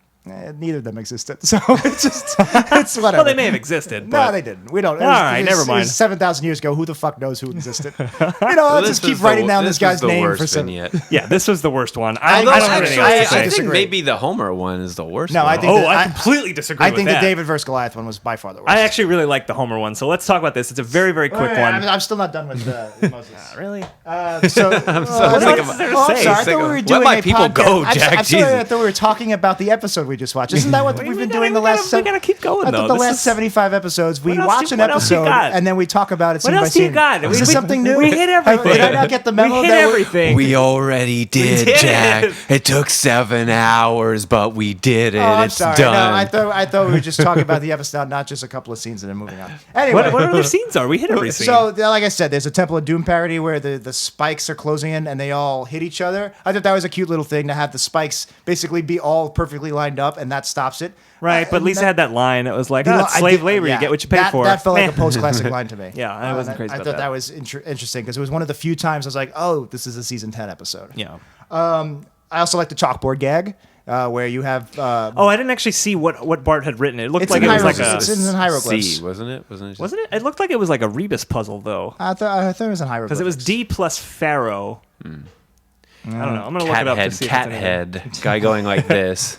Neither of them existed, so it's whatever. Well, they may have existed. No, but they didn't. We don't. All right, never mind. 7,000 years ago, who the fuck knows who existed? Well, Just keep writing down this guy's name for some. vignette. Yeah, this was the worst one. I Although don't have anything else to I say. I think disagree. maybe the Homer one is the worst. No, one. I think. Oh, that- I completely disagree I with think that. the David versus Goliath one was by far the worst. I actually really like the Homer one, so let's talk about this. It's a very, very quick one. I'm still not done with Moses. Really? So, sick of- I'm say? sorry. I Sick thought we of- were Let doing my a people podcast. go, I'm Jack, sorry, I Jesus. thought we were talking about the episode we just watched. Isn't that what we've been doing the last? We gotta keep going, I thought though. the This last is- 75 episodes, we What else watch do- an what else you episode got? and then we talk about it scene What by else do you scene. got? Is this something new? We hit everything. Did I not get the memo? We hit that everything. We already did, did Jack. it. It took 7 hours, but we did it. Oh, I'm it's sorry. done. No, I thought we were just talking about the episode, not just a couple of scenes and then moving on. Anyway, What other scenes are? We hit every scene. so like I said, there's a Temple of Doom parody where the spikes are closing in and they all hit each other. I thought that was a cute little thing to have the spikes basically be all perfectly lined up, and that stops it. right, but And Lisa that- had that line. It was like, You know, it's I slave did- labor. yeah, You get what you pay that, for. That felt like a Meh. post-classic line to me. Yeah, I wasn't crazy I about thought that. that was interesting because it was one of the few times I was like, oh, this is a season 10 episode. Yeah. I also like the chalkboard gag where you have. Oh, I didn't actually see what Bart had written. It looked It's like in it was like hieroglyphs. a. It's in hieroglyphs. C, wasn't it? Wasn't it? Wasn't it? It looked like it was like a Rebus puzzle though, I thought it was in hieroglyphs because it was D plus Pharaoh. I don't know. I'm gonna look Cat it up to head, see if cat it's in here. head. Guy going like this.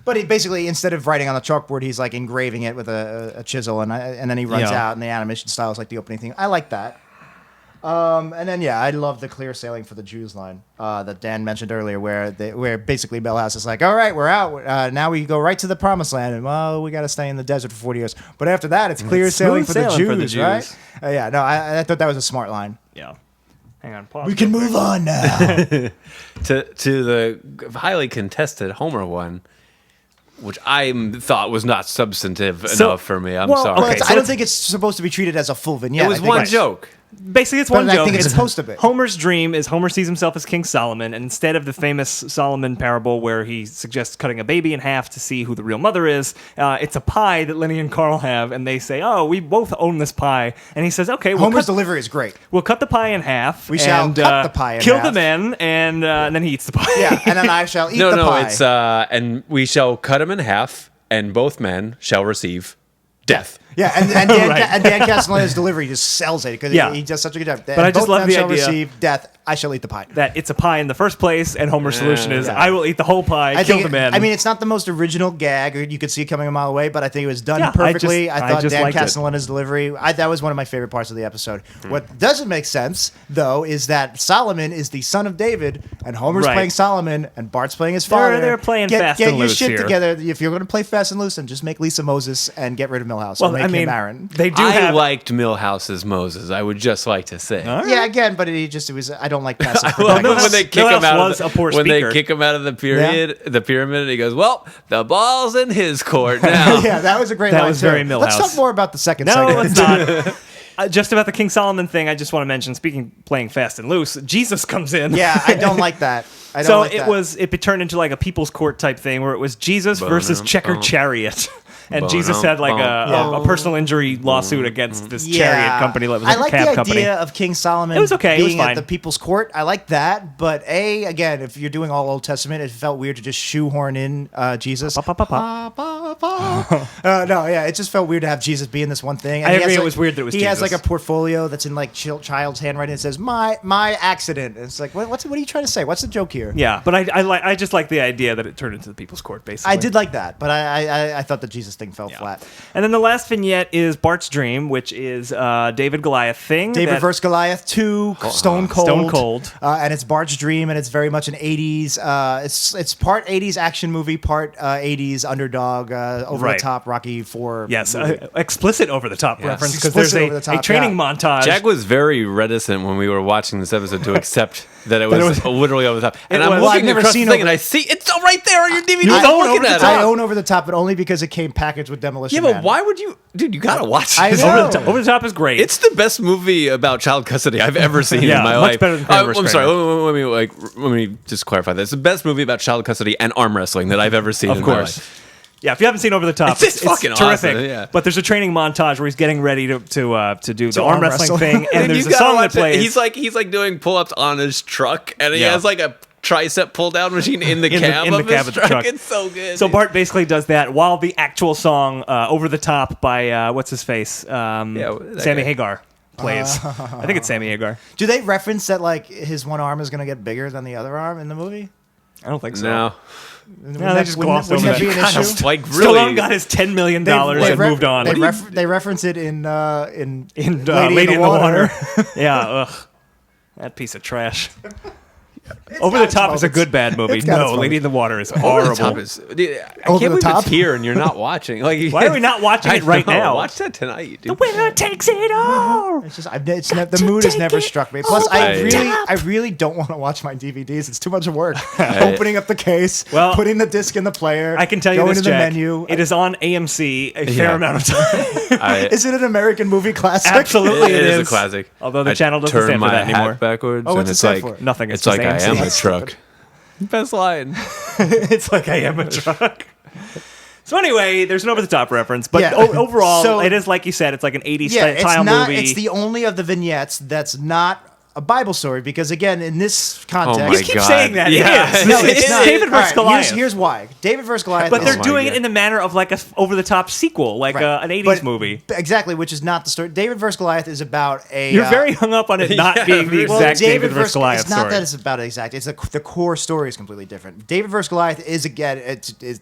But he basically, instead of writing on the chalkboard, he's like engraving it with a chisel, and then he runs Yeah. out, and the animation style is like the opening thing. I like that. And then I love the clear sailing for the Jews line that Dan mentioned earlier, where basically Milhouse is like, all right, we're out. Now we go right to the promised land, and well, we got to stay in the desert for 40 years. But after that, it's clear It's sailing smooth for the sailing Jews, for the right? Jews. Yeah, no, I thought that was a smart line. Yeah. Hang on. Pause. We can move on now. to the highly contested Homer one, which I thought was not substantive enough for me. I'm well, sorry. Well, Okay, I don't think it's supposed to be treated as a full vignette. it was I think one it's- joke. Basically, it's But one I joke. think it's supposed to be. Homer's dream is Homer sees himself as King Solomon, and instead of the famous Solomon parable where he suggests cutting a baby in half to see who the real mother is, it's a pie that Lenny and Carl have, and they say, "Oh, we both own this pie." And he says, "Okay, Homer's delivery is great. we'll cut the pie in half. We shall and, cut the pie in kill half." the men, and then he eats the pie." Yeah, and then I shall eat No, the no, pie. it's and we shall cut him in half, and both men shall receive death. Yeah, and Dan, Right. and Dan Castellaneta's delivery just sells it because Yeah. he does such a good job. But I just Both love men the shall idea- receive death. I shall eat the pie. That it's a pie in the first place, and Homer's solution is, Yeah. "I will eat the whole pie, kill the men." I mean, it's not the most original gag, or you could see it coming a mile away, but I think it was done Yeah, perfectly. I I thought just Dan liked it. Castellaneta's delivery, that was one of my favorite parts of the episode. Hmm. What doesn't make sense, though, is that Solomon is the son of David, and Homer's Right. playing Solomon, and Bart's playing his father. They're playing get, fast get and your loose shit here. together. If you're going to play fast and loose, then just make Lisa Moses and get rid of Milhouse. or make him Aaron. they do I have. liked Millhouse's Moses. I would just like to say. Yeah, again, but it was. I don't like passive. Well, Milhouse- when they kick Milhouse him out was of a poor when they speaker. kick him out of the pyramid, and he goes, "Well, the ball's in his court now." Yeah, that was a great That line, was too. very Let's Milhouse. talk more about the second No, segment. it's not. Just about the King Solomon thing, I just want to mention, playing fast and loose, Jesus comes in. Yeah, I don't like that. I don't So like that. it turned into like a people's court type thing where it was Jesus versus Checkered Chariot. And Jesus had like a personal injury lawsuit against this chariot company that was I like like a cab the company. idea of King Solomon It was okay, it was being at fine. the people's court. I like that. But again, if you're doing all Old Testament, it felt weird to just shoehorn in Jesus. No, yeah, it just felt weird to have Jesus be in this one thing. And I he agree, has, it was weird that it was He has Jesus. like a portfolio that's in like child's handwriting. It says my accident. And it's like what are you trying to say? What's the joke here? Yeah, but I just like the idea that it turned into the people's court, basically. I did like that, but I thought the Jesus thing fell flat. And then the last vignette is Bart's dream, which is David Goliath thing. David that- vs. Goliath 2, Stone Cold. Stone Cold. And it's Bart's dream, and it's very much an 80s. It's part 80s action movie, part 80s underdog over the top Rocky 4. Yes, movie. explicit over the top reference because there's Explicit over-the-top, a training yeah. montage. Jack was very reticent when we were watching this episode to accept that it was literally over the top. And I'm was. looking I've never across the seen thing over- and I see it's all right there on your DVD. You I'm own looking Over the at I it. own Over the Top, but only because it came packaged with Demolition Yeah, Man. but why would you, dude? You gotta watch I this. know. Over the top is great. It's the best movie about child custody I've ever seen Yeah, in my much life. better than Kramer I'm sorry. Restrainer. Let me just clarify this. It's the best movie about child custody and arm wrestling that I've ever seen. Of in my course. life. Yeah, if you haven't seen Over the Top, It's fucking terrific. awesome, yeah. But there's a training montage where he's getting ready to do the arm arm wrestling wrestle. thing, and there's you a gotta song that watch it. plays. He's like doing pull-ups on his truck, and he Yeah. has like a tricep pull-down machine in the In the- cab in the of cab his of the truck. truck. It's so good. So dude. Bart basically does that while the actual song "Over the Top" by what's his face, that Sammy guy. Hagar plays. I think it's Sammy Hagar. Do they reference that like his one arm is going to get bigger than the other arm in the movie? I don't think so. no, No, they just glossed over wouldn't that. that be an issue? like really. Stallone got his $10 million and moved on. They reference it in Lady Lady in the Water. Yeah, ugh. That piece of trash. Over the Top is a good bad movie. It's got its No, Lady in the Water is Over horrible. the Top is. Dude, I Over can't the believe Top? it's here and you're not watching. Like, Why are we not watching it right now? Watch that tonight, dude. The winner takes it all. It's just the mood has never struck me. Plus, Over the I really don't want to watch my DVDs. It's too much work. Opening up the case, Well, putting the disc in the player. I can tell you going this, to the Jack. menu. It is on AMC a fair Yeah. amount of time. Is it an American movie classic? Absolutely, It is a is. classic. Although the I channel doesn't turn stand for my that hat anymore. backwards, Oh, and what's it it's stand like for? Nothing. It's just like I AMC. am a That's truck. Best line. It's like I am a truck. So anyway, there's an over the top reference, but Yeah. overall, So- it is like you said, it's like an 80s Yeah, style it's not. movie. It's the only of the vignettes that's not a Bible story because again, in this context, Oh my You keep God. saying that. Yeah. It is. No, It's it's not. David versus All right, Goliath. Here's why. David versus Goliath. But is- they're my doing God. it in the manner of like a over the top sequel, like Right. an 80s But- movie. Exactly, which is not the story. David versus Goliath is about a. You're very hung up on it not Yeah, being the well, exact David versus Goliath It's not story. that it's about it exact. It's the core story is completely different. David versus Goliath is again.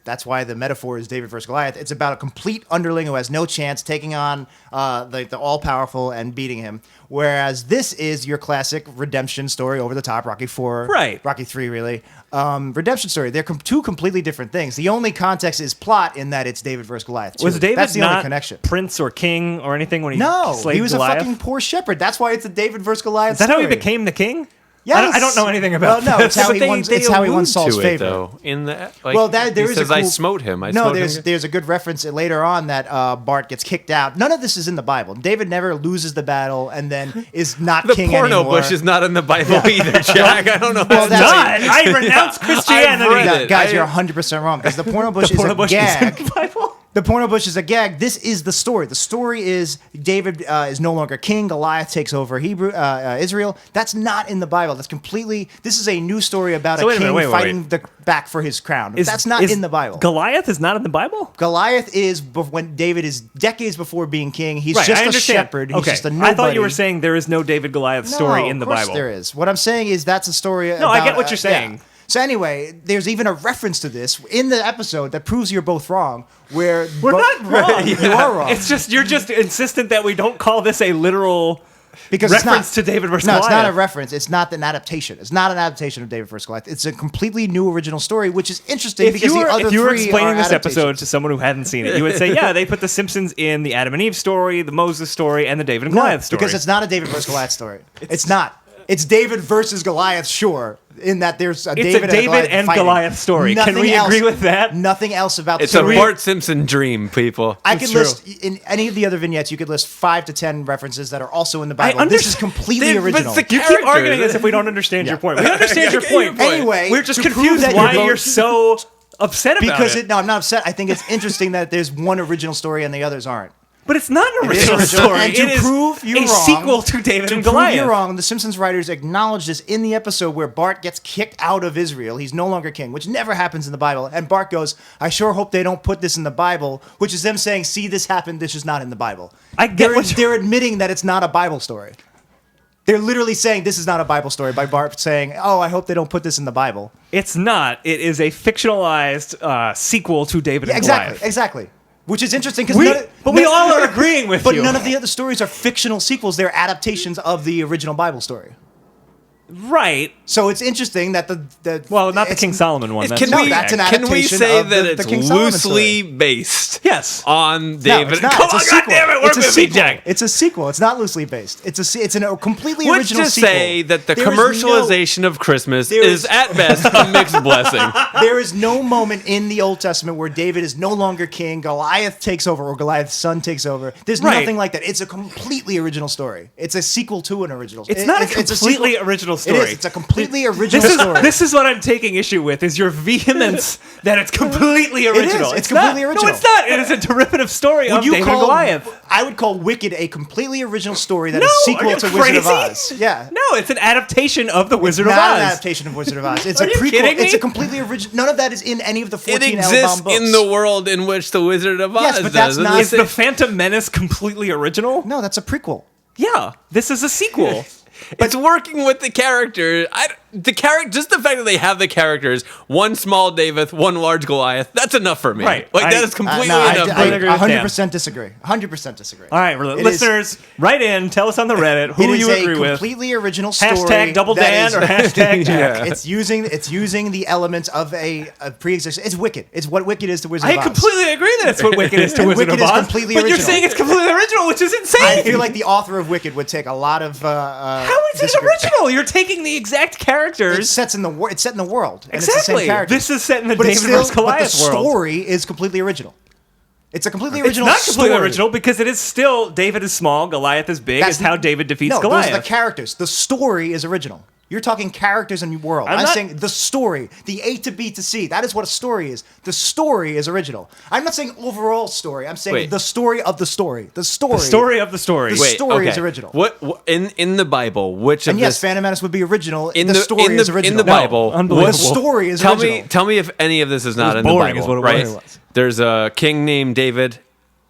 That's why the metaphor is David versus Goliath. It's about a complete underling who has no chance taking on the all powerful and beating him. Whereas this is your classic redemption story, over the top, Rocky 4, Right. Rocky 3, really. Redemption story. They're two completely different things. The only context is plot in that it's David versus Goliath. too. Was David That's the not only connection. prince or king or anything when he No, slayed he was Goliath? a fucking poor shepherd. That's why it's a David versus Goliath. Is that how he story. became the king? Yes. I don't know anything about Well, no, this. it's how But he won. they It's how he won allude Saul's to it, favor. though, in the like, Well, there he is says, a cool, I smote him. I no, smote there's him. there's a good reference later on that Bart gets kicked out. None of this is in the Bible. David never loses the battle and then is not The king porno anymore. bush is not in the Bible either, Jack. I don't know. Well, how to that's- say- I renounce Christianity. I've read No, it. guys, I- you're 100% wrong because the porno bush The porno is a bush gag. is in the Bible. The porno bush is a gag. This is the story. The story is David is no longer king. Goliath takes over Israel. That's not in the Bible. That's completely. This is a new story about So a wait a king minute, wait. fighting back for his crown. That's not in the Bible. Goliath is not in the Bible? Goliath is when David is decades before being king. He's Right, just I a understand. shepherd. He's Okay. just a nobody. I thought you were saying there is no David Goliath story No, in the of course Bible. there is. What I'm saying is that's a story. No, I about, get what you're saying. yeah. So anyway, there's even a reference to this in the episode that proves you're both wrong. Where We're not wrong. You are wrong. It's just you're just insistent that we don't call this a literal because reference it's to David versus No, Goliath. it's not a reference. It's not an adaptation. It's not an adaptation of David versus Goliath. It's a completely new original story, which is interesting because the other if you were three explaining are this adaptations. episode to someone who hadn't seen it, you would say, yeah, they put the Simpsons in the Adam and Eve story, the Moses story, and the David and No, Goliath story. because it's not a David versus Goliath story. It's not. It's David versus Goliath, sure. In that there's a It's David, a David and and Goliath fighting. story. Can Nothing we else- agree with that? Nothing else about It's the a story. Bart Simpson dream, people. I It's could true. list in any of the other vignettes. You could list 5 to 10 references that are also in the Bible. understand- This is completely But original. the You keep characters. arguing as if we don't understand your point. We understand your I get your point. point. Anyway, We're just to prove confused that why you're you're both- so upset about because it. no, I'm not upset. I think it's interesting that there's one original story and the others aren't. But it's not an It is original original. story. And to It is prove you're a wrong, sequel to David To and prove Goliath. you're wrong, the Simpsons writers acknowledge this in the episode where Bart gets kicked out of Israel. He's no longer king, which never happens in the Bible. And Bart goes, I sure hope they don't put this in the Bible, which is them saying, see, this happened, this is not in the Bible. I get what They're admitting that it's not a Bible story. They're literally saying this is not a Bible story by Bart saying, oh, I hope they don't put this in the Bible. It's not. It is a fictionalized sequel to David and Exactly, Goliath. exactly. Which is interesting because we all are agreeing with But you. none of the other stories are fictional sequels. They're adaptations of the original Bible story. Right. So it's interesting that Well, not the King Solomon one. That's Can we that's an can we adaptation say of that the it's King Solomon loosely story. based? Yes. On No, David. it's not. Come It's a on, sequel. goddammit, we're It's a moving, sequel. Jack. It's a sequel. It's not loosely based. It's a completely Let's original just sequel. say that the There is commercialization of Christmas there is is- at best a mixed blessing. There is no moment in the Old Testament where David is no longer king, Goliath takes over, or Goliath's son takes over. There's Right. nothing like that. It's a completely original story. It's a sequel to an original story. It's not a completely sequel. original It story. is. It's a completely original story. This is what I'm taking issue with, is your vehemence that it's completely original. It's completely not. original. No, it's not. It is a derivative story of David and Goliath. I would call Wicked a completely original story that is No, a are sequel you to Wizard of crazy? Oz. Yeah. No, it's an adaptation of the Wizard It's of not Oz. an adaptation of Wizard of Oz. It's Are a you prequel. kidding me? It's a completely original. None of that is in any of the It 14 exists L-bound books. in the world in which the Wizard of Oz Yes, but that's does. not- Is the Phantom Menace completely original? No, that's a prequel. Yeah, this is a sequel. It's working with the character. Just the fact that they have the characters, one small David, one large Goliath, that's enough for me. Right. Like, I- that is completely No, enough. I agree with 100% disagree. 100% disagree. All right, It listeners, write in. Tell us on the Reddit who It you is agree a with. completely original story. Hashtag Double that Dan is- or hashtag Jack. It's using the elements of a pre-existing. It's Wicked. It's what Wicked is to Wizard I of Oz. completely agree that it's what Wicked is to And Wizard Wicked of is Oz. completely but you're original. saying it's completely original, which is insane. I feel like the author of Wicked would take a lot of. How is it original? You're taking the exact characters. It's set in the world, and it's the Exactly. same character. This is set in the but David vs. but Goliath the world. story is completely original. It's a completely It's original. not completely story. original because it is still David is small, Goliath is big. That's It's how David defeats no, Goliath. those are the characters. The story is original. You're talking characters and world. I'm not- saying the story, the A to B to C. That is what a story is. The story is original. I'm not saying overall story. I'm saying Wait. the story of the story. The story. The story of the story. The story is original. What in the Bible? Which And of yes, this Phantom Menace would be original. in the story is original. in the Bible? unbelievable. The story is Tell original. me if any of this is not was in the boring Bible. is what it right? was. There's a king named David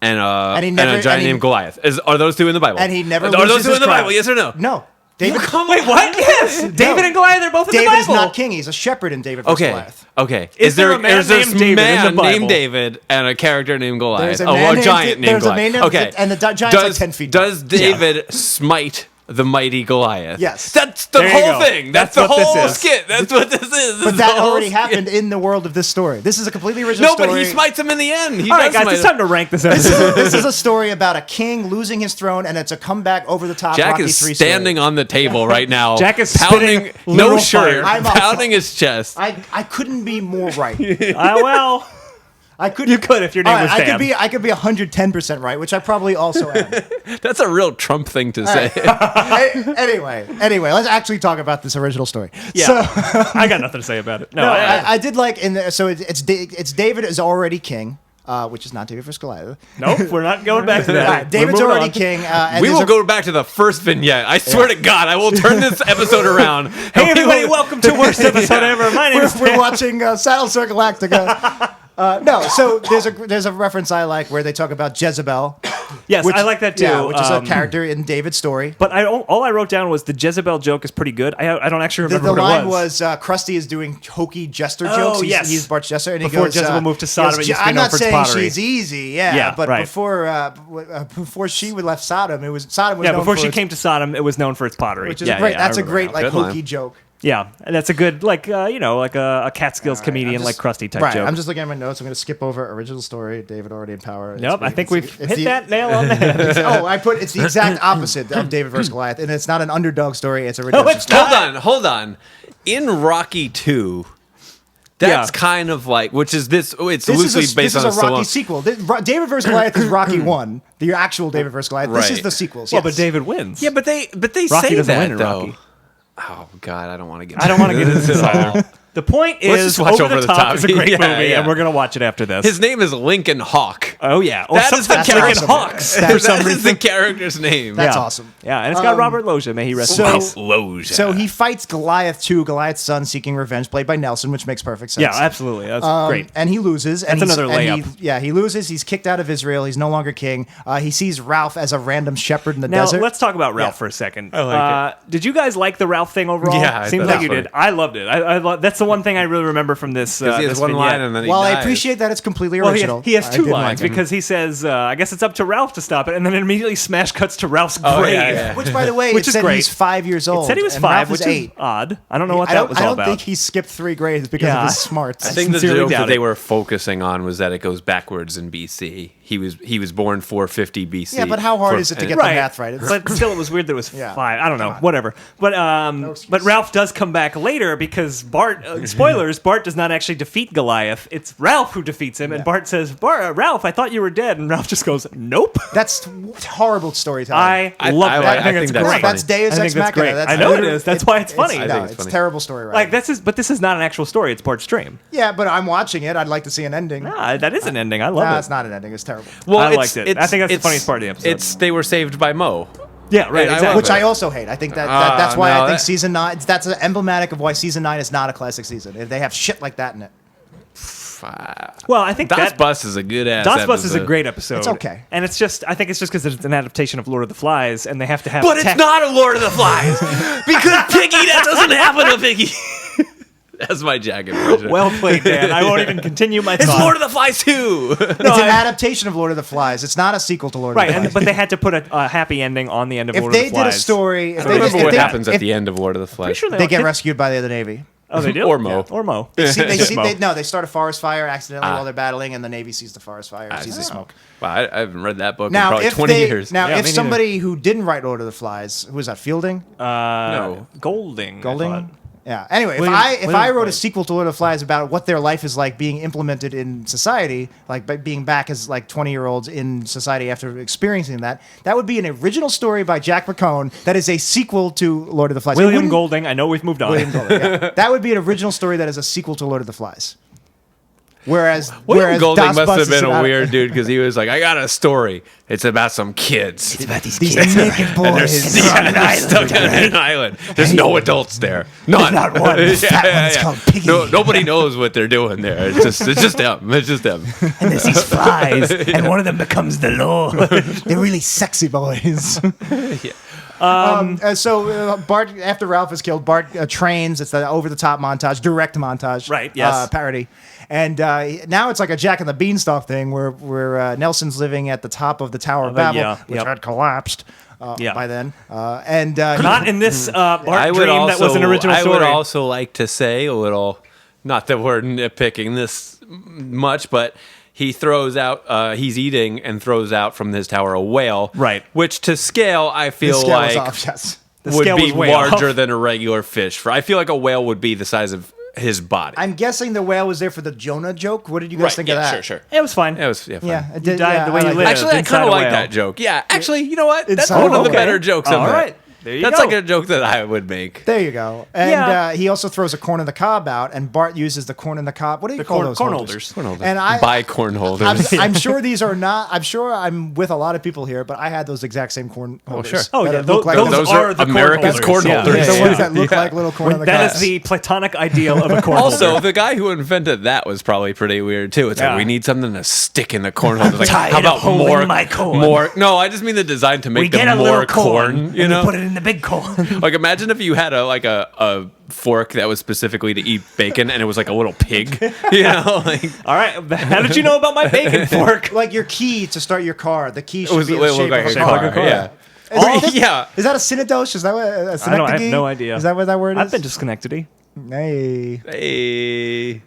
and a he never- giant and he- named Goliath. Are those two in the Bible? And he never Are those loses two his in the crown. Bible? Yes or no? No. David. Wait, what? Yes, David and Goliath are both in David the is Bible. not king. He's a shepherd in David vs. Okay. Goliath. Okay. Is there a man is there named David in the man Bible? named David and a character named Goliath? There's a man a named- giant named there's a Goliath. man named- okay. and the giant's like 10 feet tall. Does David smite the mighty Goliath? Yes. That's the There you whole go. thing. That's That's the what this whole is. skit. That's what this is. This But is that the whole already skit. happened in the world of this story. This is a completely original No, story. but he smites him in the end. He All right, does guys, smite it's him. time to rank this episode. This is a story about a king losing his throne, and it's a comeback over the top. Jack Rocky is III standing story. on the table right now. Jack is pounding spitting no literal shirt, fire. I'm pounding his chest. I couldn't be more right. Well, I could. you could if your name All right, was Dan. I could be 110% right, which I probably also am. That's a real Trump thing to say. Anyway, let's actually talk about this original story. Yeah, So, I got nothing to say about it. No, no, I did like in the, so it's David is already king, which is not David vs. Goliath. nope, we're not going back to All that. right, David's We're moving already on. king. And We there's will a- go back to the first vignette. I swear to God, I will turn this episode around. Hey, everybody, welcome to worst episode ever. My name is We're Dan. watching Battlestar Galactica. No, so there's a reference I like where they talk about Jezebel. Yes, which- I like that too. Yeah, which is a character in David's story. But all I wrote down was the Jezebel joke is pretty good. I don't actually The remember line what it was. was Krusty is doing hokey jester Oh, jokes. yes. He's Bart's jester, and Before he goes, Jezebel moved to he Sodom, it used to be I'm known not for its saying pottery." she's easy, Yeah, but right. before she left Sodom, Sodom was Yeah, known before for she its- came to Sodom, it was known for its pottery. which is yeah, great. yeah, I That's a remember great now. like Good line. hokey joke. Yeah, and that's a good like like a Catskills comedian like Krusty type right, joke. I'm just looking at my notes. I'm going to skip over original story. David already in power. Nope, I think we've it's hit the- that nail on the head. It's the exact opposite of David versus Goliath, and it's not an underdog story. It's a redemption it's story. Hold on. In Rocky 2, that's Yeah. kind of like, which is this, it's This loosely is based this on is a Rocky Stallone. sequel. David vs. Goliath is Rocky 1, the actual David vs. Goliath. This is Right. the sequels. Well, yes. but David wins. Yeah, but they Rocky say doesn't that win in though. Rocky. Oh God, I don't want to get. I don't want to get into this all. either. The point Let's is, just watch Over the Top is a great Yeah, movie, yeah. and we're gonna watch it after this. His name is Lincoln Hawk. oh yeah, or That is the sometimes character. Lincoln Hawks That- for some That is reason. the character's name. That's Yeah. awesome. Yeah, and it's got Robert Loggia. May he rest in peace. Loja. So he fights Goliath 2, Goliath's son seeking revenge, played by Nelson, which makes perfect sense. Yeah, absolutely. That's great. And he loses. And That's he's- another and layup. he loses. He's kicked out of Israel. He's no longer king. He sees Ralph as a random shepherd in the Now desert. let's talk about Ralph Yeah. for a second. I like Did you guys like the Ralph thing overall? Yeah, I seems thought like it you was did. I loved it. I that's the one thing I really remember from this. He has this one vignette. line and then he Well, dies. I appreciate that it's completely Well, original. he has I two did lines like it. because he says, "I guess it's up to Ralph to stop it," and then it immediately smash cuts to Ralph's Oh, grave. yeah. Which, by the way, Which it is said great. he's 5 years old. It said he was and 5, Ralph which was is 8. odd. I don't know what that was I all don't about. think he skipped 3 grades because of his smarts. I think the sincerely joke doubt that they it. were focusing on was that it goes backwards in BC. He was born 450 BC. Yeah, but how hard is it to get the math right? It's- But still, it was weird that it was Yeah. 5. I don't know. Whatever. But Ralph does come back later because Bart. Spoilers: Bart does not actually defeat Goliath. It's Ralph who defeats him, and Bart says, "Ralph, I thought you were dead," and Ralph just goes, "Nope." That's horrible storytelling. I love that. I think that's that's great. That's Deus I think Ex that's Machina. great. That's I know it literally- is. That's why it's funny. I think it's It's funny. terrible story writing. Like this is not an actual story. It's Bart's dream. Yeah, but I'm watching it. I'd like to see an ending. Nah, that is an ending. I love Nah, it. it's not an ending. It's terrible. Well, I it's- liked it. I it's- think that's the it's- funniest part of the episode. It's they were saved by Mo. Yeah, right. I Exactly. love Which it. I also hate. I think that's why no, I think that- season 9. That's emblematic of why season 9 is not a classic season. If they have shit like that in it. Well, I think Das that Bus is a good ass. Das Bus is a great episode. It's okay. And it's just, I think it's just because it's an adaptation of Lord of the Flies, and they have to have. But it's not a Lord of the Flies because Piggy. That doesn't happen to Piggy. That's my Jack impression. Well played, Dan. I won't even continue my it's thought. Lord of the Flies too. It's an adaptation of Lord of the Flies. It's not a sequel to Lord Right, of the Flies. but they had to put a happy ending on the end of if Lord of they the Flies. did a story, if I they, don't remember if what they- happens at if the end of Lord of the Flies. Pretty sure they get rescued by the Navy. Oh, they do? Or Mo. Or Mo. They Mo. they start a forest fire accidentally while they're battling, and the Navy sees the forest fire and sees the smoke. Wow, I haven't read that book in Now, probably if 20 they, years. now Yeah, me if neither. somebody who didn't write Lord of the Flies, who was that, Fielding? No. Golding. I thought. Golding? Yeah. Anyway, William- if I wrote William- a sequel to Lord of the Flies about what their life is like being implemented in society, like by being back as like 20-year-olds in society after experiencing that would be an original story by Jack McCone that is a sequel to Lord of the Flies. It William wouldn't- Golding. I know we've moved on. William Golding, yeah. That would be an original story that is a sequel to Lord of the Flies. Whereas William Golding Das must Bus have is been a about- weird dude because he was like, I got a story. It's about some kids. About these These kids. naked boys. They're stuck on an island. There's no adults there. None. not one. The fat one's called Piggy. No, nobody knows what they're doing there. It's just them. It's just them. And there's these flies, and one of them becomes the Lord. They're really sexy boys. So Bart, after Ralph is killed, Bart trains. It's the over-the-top montage, direct montage, Right, yes. parody. And now it's like a Jack and the Beanstalk thing, where Nelson's living at the top of the Tower of Babel, yeah, which yep. had collapsed Yeah. by then. And Not in this Bart I would dream also, that was an original I story. would also like to say a little, not that we're nitpicking this much, but he throws out, he's eating and throws out from his tower a whale. Right. Which to scale, I the feel scale like was off. Yes. The would scale be was way larger off. than a regular fish. I feel like a whale would be the size of his body. I'm guessing the whale was there for the Jonah joke. What did you guys think of that? Sure. It was fine. It was fine. Yeah, it You did. died yeah, the way I you like lived. that. Actually, I Inside kind a of like whale. that joke. Yeah, actually, you know what? That's Inside one a of the whale. better jokes All of right. it. There you That's go. like a joke that I would make. There you go. And Yeah. he also throws a corn on the cob out, and Bart uses the corn on the cob. What do you call those corn holders? holders. And I Buy corn holders. I'm sure these are not. I'm sure I'm with a lot of people here, but I had those exact same corn holders. sure. Oh, that yeah. look like Those Those are are the corn America's holders. corn Yeah. holders. the Yeah, ones yeah. that look like little corn on the That cob. is the platonic ideal of a corn Also, holder. the guy who invented that was probably pretty weird too. It's Yeah. like we need something to stick in the corn holder. Like, Tired how of about holding more? my corn. More? No, I just mean the design to We make get a them little more corn. You and know, we put it in the big corn. like imagine if you had a fork that was specifically to eat bacon, and it was like a little pig. You know, like All right. How did you know about my bacon fork? like your key to start your car. The key it should was be it in the looked shape like of a a car. car. Yeah. Is that, Yeah. Is that a synodoche? Is that what a I have synecdoche? no idea. Is that what that word is? I've been to Schenectady. Hey. Hey.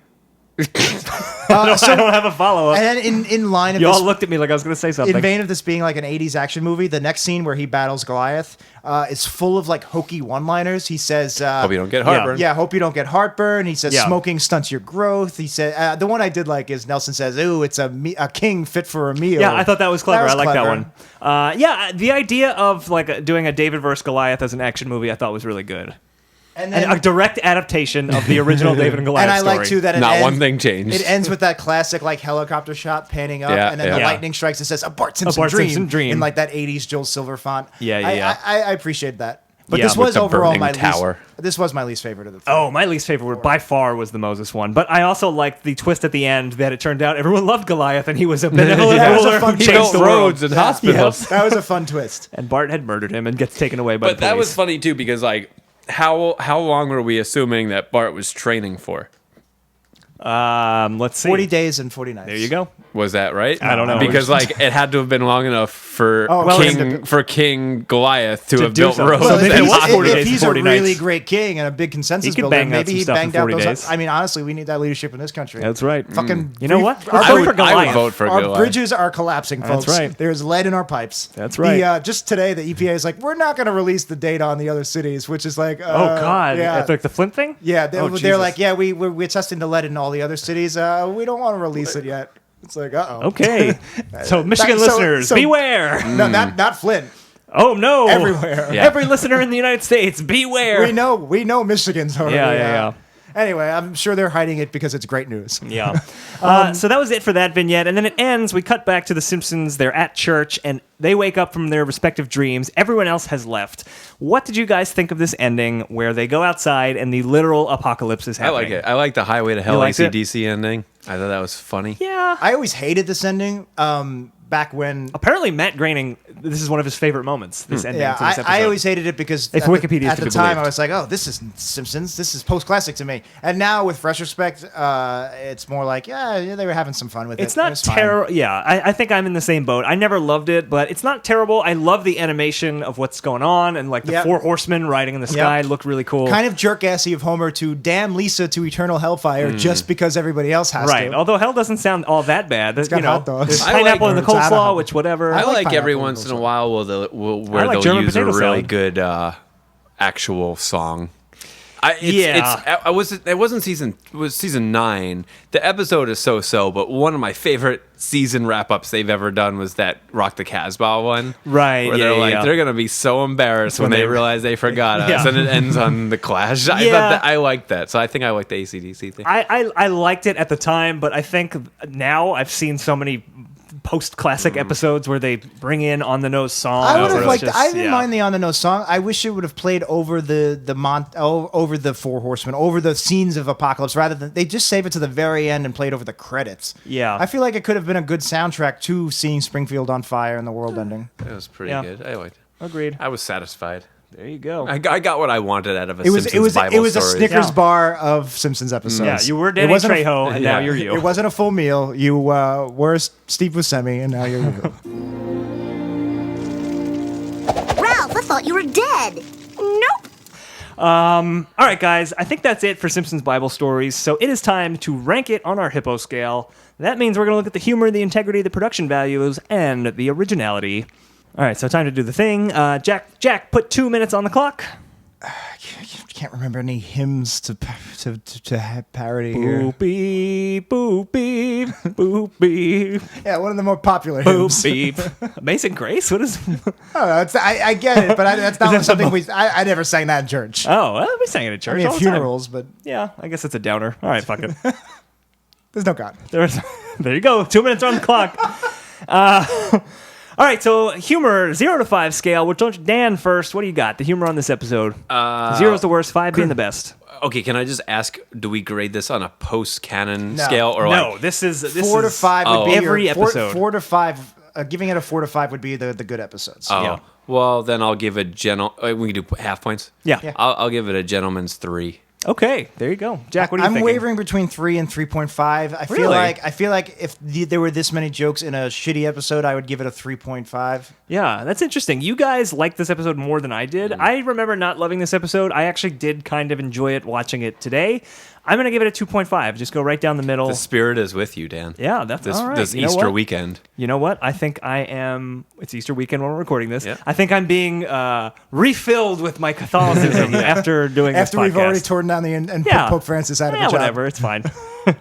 I don't have a follow up. And then in line of You this, all looked at me like I was going to say something. in vain of this being like an 80s action movie, the next scene where he battles Goliath is full of like hokey one-liners. He says, Hope you don't get heartburn. yeah, hope you don't get heartburn. He says, Yeah. smoking stunts your growth. He said, the one I did like is Nelson says, ooh, it's a king fit for a meal. Yeah, I thought that was clever. I like that clever. one. Yeah, the idea of like doing a David versus Goliath as an action movie, I thought was really good. And And then, a direct adaptation of the original David and Goliath and I story. like too that it Not ends, one thing changed. It ends with that classic like helicopter shot panning up, Yeah, and then yeah. the Yeah. lightning strikes. It says a Bart Simpson, Bart dream, Simpson dream. in like that 80s Joel Silver font. Yeah, I- yeah. I appreciate that. But Yeah. this With was the overall burning my tower. least. This was my least favorite of the film. Oh, my least favorite by far was the Moses one. But I also liked the twist at the end that it turned out everyone loved Goliath and he was a benevolent That was a ruler fun who twist. changed built the world. roads and hospitals. That was a fun twist. And Bart had murdered him and gets taken away by But the that police. was funny too because like how long were we assuming that Bart was training for? Let's see. 40 days and 40 nights. There you go. Was that right? I don't know. Because it had to have been long enough for King Goliath to have built something. roads. Well, It was 40 if days, he's a 40 really nights. great king and a big consensus He could builder, bang out maybe some he stuff in banged out 40 those. days. I mean, honestly, we need that leadership in this country. That's right. Fucking. You know what? Our, I'd vote for Goliath. I would vote for our Goliath. bridges are collapsing, folks. That's right. There's lead in our pipes. That's right. Just today, the EPA is like, we're not going to release the data on the other cities, which is like, Oh God! yeah. Like the Flint thing. Yeah, Oh, they're Jesus. like, yeah, we're testing the lead in all the other cities. We don't want to release it yet. It's like, uh-oh. Okay. So Michigan So- listeners, so- beware. No, not Flint. Oh no! Everywhere. Yeah. Every listener in the United States, beware. We know Michigan's already. Yeah. Anyway, I'm sure they're hiding it because it's great news. Yeah. So that was it for that vignette. And then it ends. We cut back to the Simpsons. They're at church and they wake up from their respective dreams. Everyone else has left. What did you guys think of this ending where they go outside and the literal apocalypse is I happening? like it. I like the Highway to Hell liked it? AC/DC ending. I thought that was funny. Yeah. I always hated this ending. Back when. Apparently, Matt Groening, this is one of his favorite moments, this ending Yeah, to this episode. I always hated it because If Wikipedia is at to the be time believed. I was like, oh, this is Simpsons. This is post-classic to me. And now with fresh respect, it's more like, yeah, they were having some fun with it. It's not It was fine. terrible. Yeah, I think I'm in the same boat. I never loved it, but it's not terrible. I love the animation of what's going on and like the Yep. four horsemen riding in the sky look really cool. Kind of jerk-assy of Homer to damn Lisa to eternal hellfire just because everybody else has Right. to. Although hell doesn't sound all that bad. got hot dogs. There's I pineapple like in the birds. I don't coleslaw, know. which whatever. I like every pineapple once in a also. while where like they'll German use a potato really salad. good actual song. Yeah. It wasn't season. It was season 9. The episode is so, but one of my favorite season wrap ups they've ever done was that Rock the Casbah one. Right, Where yeah, they're like yeah. they're gonna be so embarrassed when they realize they forgot us, Yeah. and it ends on the Clash. I Yeah. thought that I liked that, so I think I like the AC/DC thing. I liked it at the time, but I think now I've seen so many post-classic episodes where they bring in on-the-nose songs. I would have It's liked. just- I didn't yeah. mind the on the nose song. I wish it would have played over over the Four Horsemen, over the scenes of Apocalypse, rather than they just save it to the very end and played over the credits. Yeah. I feel like it could have been a good soundtrack to seeing Springfield on fire and the world ending. It was pretty Yeah. good. I liked it. Agreed. I was satisfied. There you go. I got what I wanted out of a It was Simpsons Bible it was a Stories. Snickers Yeah. bar of Simpsons episodes. Yeah, you were It Danny wasn't a- Trejo, and now yeah. you're you. It wasn't a full meal. You were Steve Buscemi, and now you're you. Ralph, I thought you were dead. Nope. All right, guys, I think that's it for Simpsons Bible Stories. So it is time to rank it on our Hippo scale. That means we're going to look at the humor, the integrity, the production values, and the originality. All right, so time to do the thing. Jack, put 2 minutes on the clock. Can't remember any hymns to parody here. Boop boop beep, boop beep, Yeah, one of the more popular boop hymns. beep. Amazing Grace? What is? I don't know. I get it, but that's not something I never sang that in church. Oh, well, we sang it at church. I mean, all at the time. funerals, but Yeah, I guess it's a downer. All right, fuck it. there's no God. There you go. 2 minutes on the clock. All right, so humor 0 to 5 scale. We'll talk to Dan first. What do you got? The humor on this episode. 0 is the worst. 5 being the best. Okay, can I just ask? Do we grade this on a post-canon No. scale or No, like? this is 4 to 5 would be every your, episode. 4 to 5. Giving it a 4 to 5 would be the good episodes. Oh, Yeah. well then I'll give a we can do half points. Yeah. I'll give it a gentleman's 3. Okay, there you go. Jack, what are you I'm thinking? wavering between 3 and 3.5. Really? I feel like if there were this many jokes in a shitty episode, I would give it a 3.5. Yeah, that's interesting. You guys liked this episode more than I did. I remember not loving this episode. I actually did kind of enjoy it watching it today. I'm going to give it a 2.5. Just go right down the middle. The spirit is with you, Dan. Yeah, that's This all right. this You know Easter what? weekend. You know what? I think I am. It's Easter weekend when we're recording this. Yeah. I think I'm being refilled with my Catholicism after doing After this podcast. we've already torn down and Yeah. put Pope Francis out of Yeah, a job. whatever. It's fine.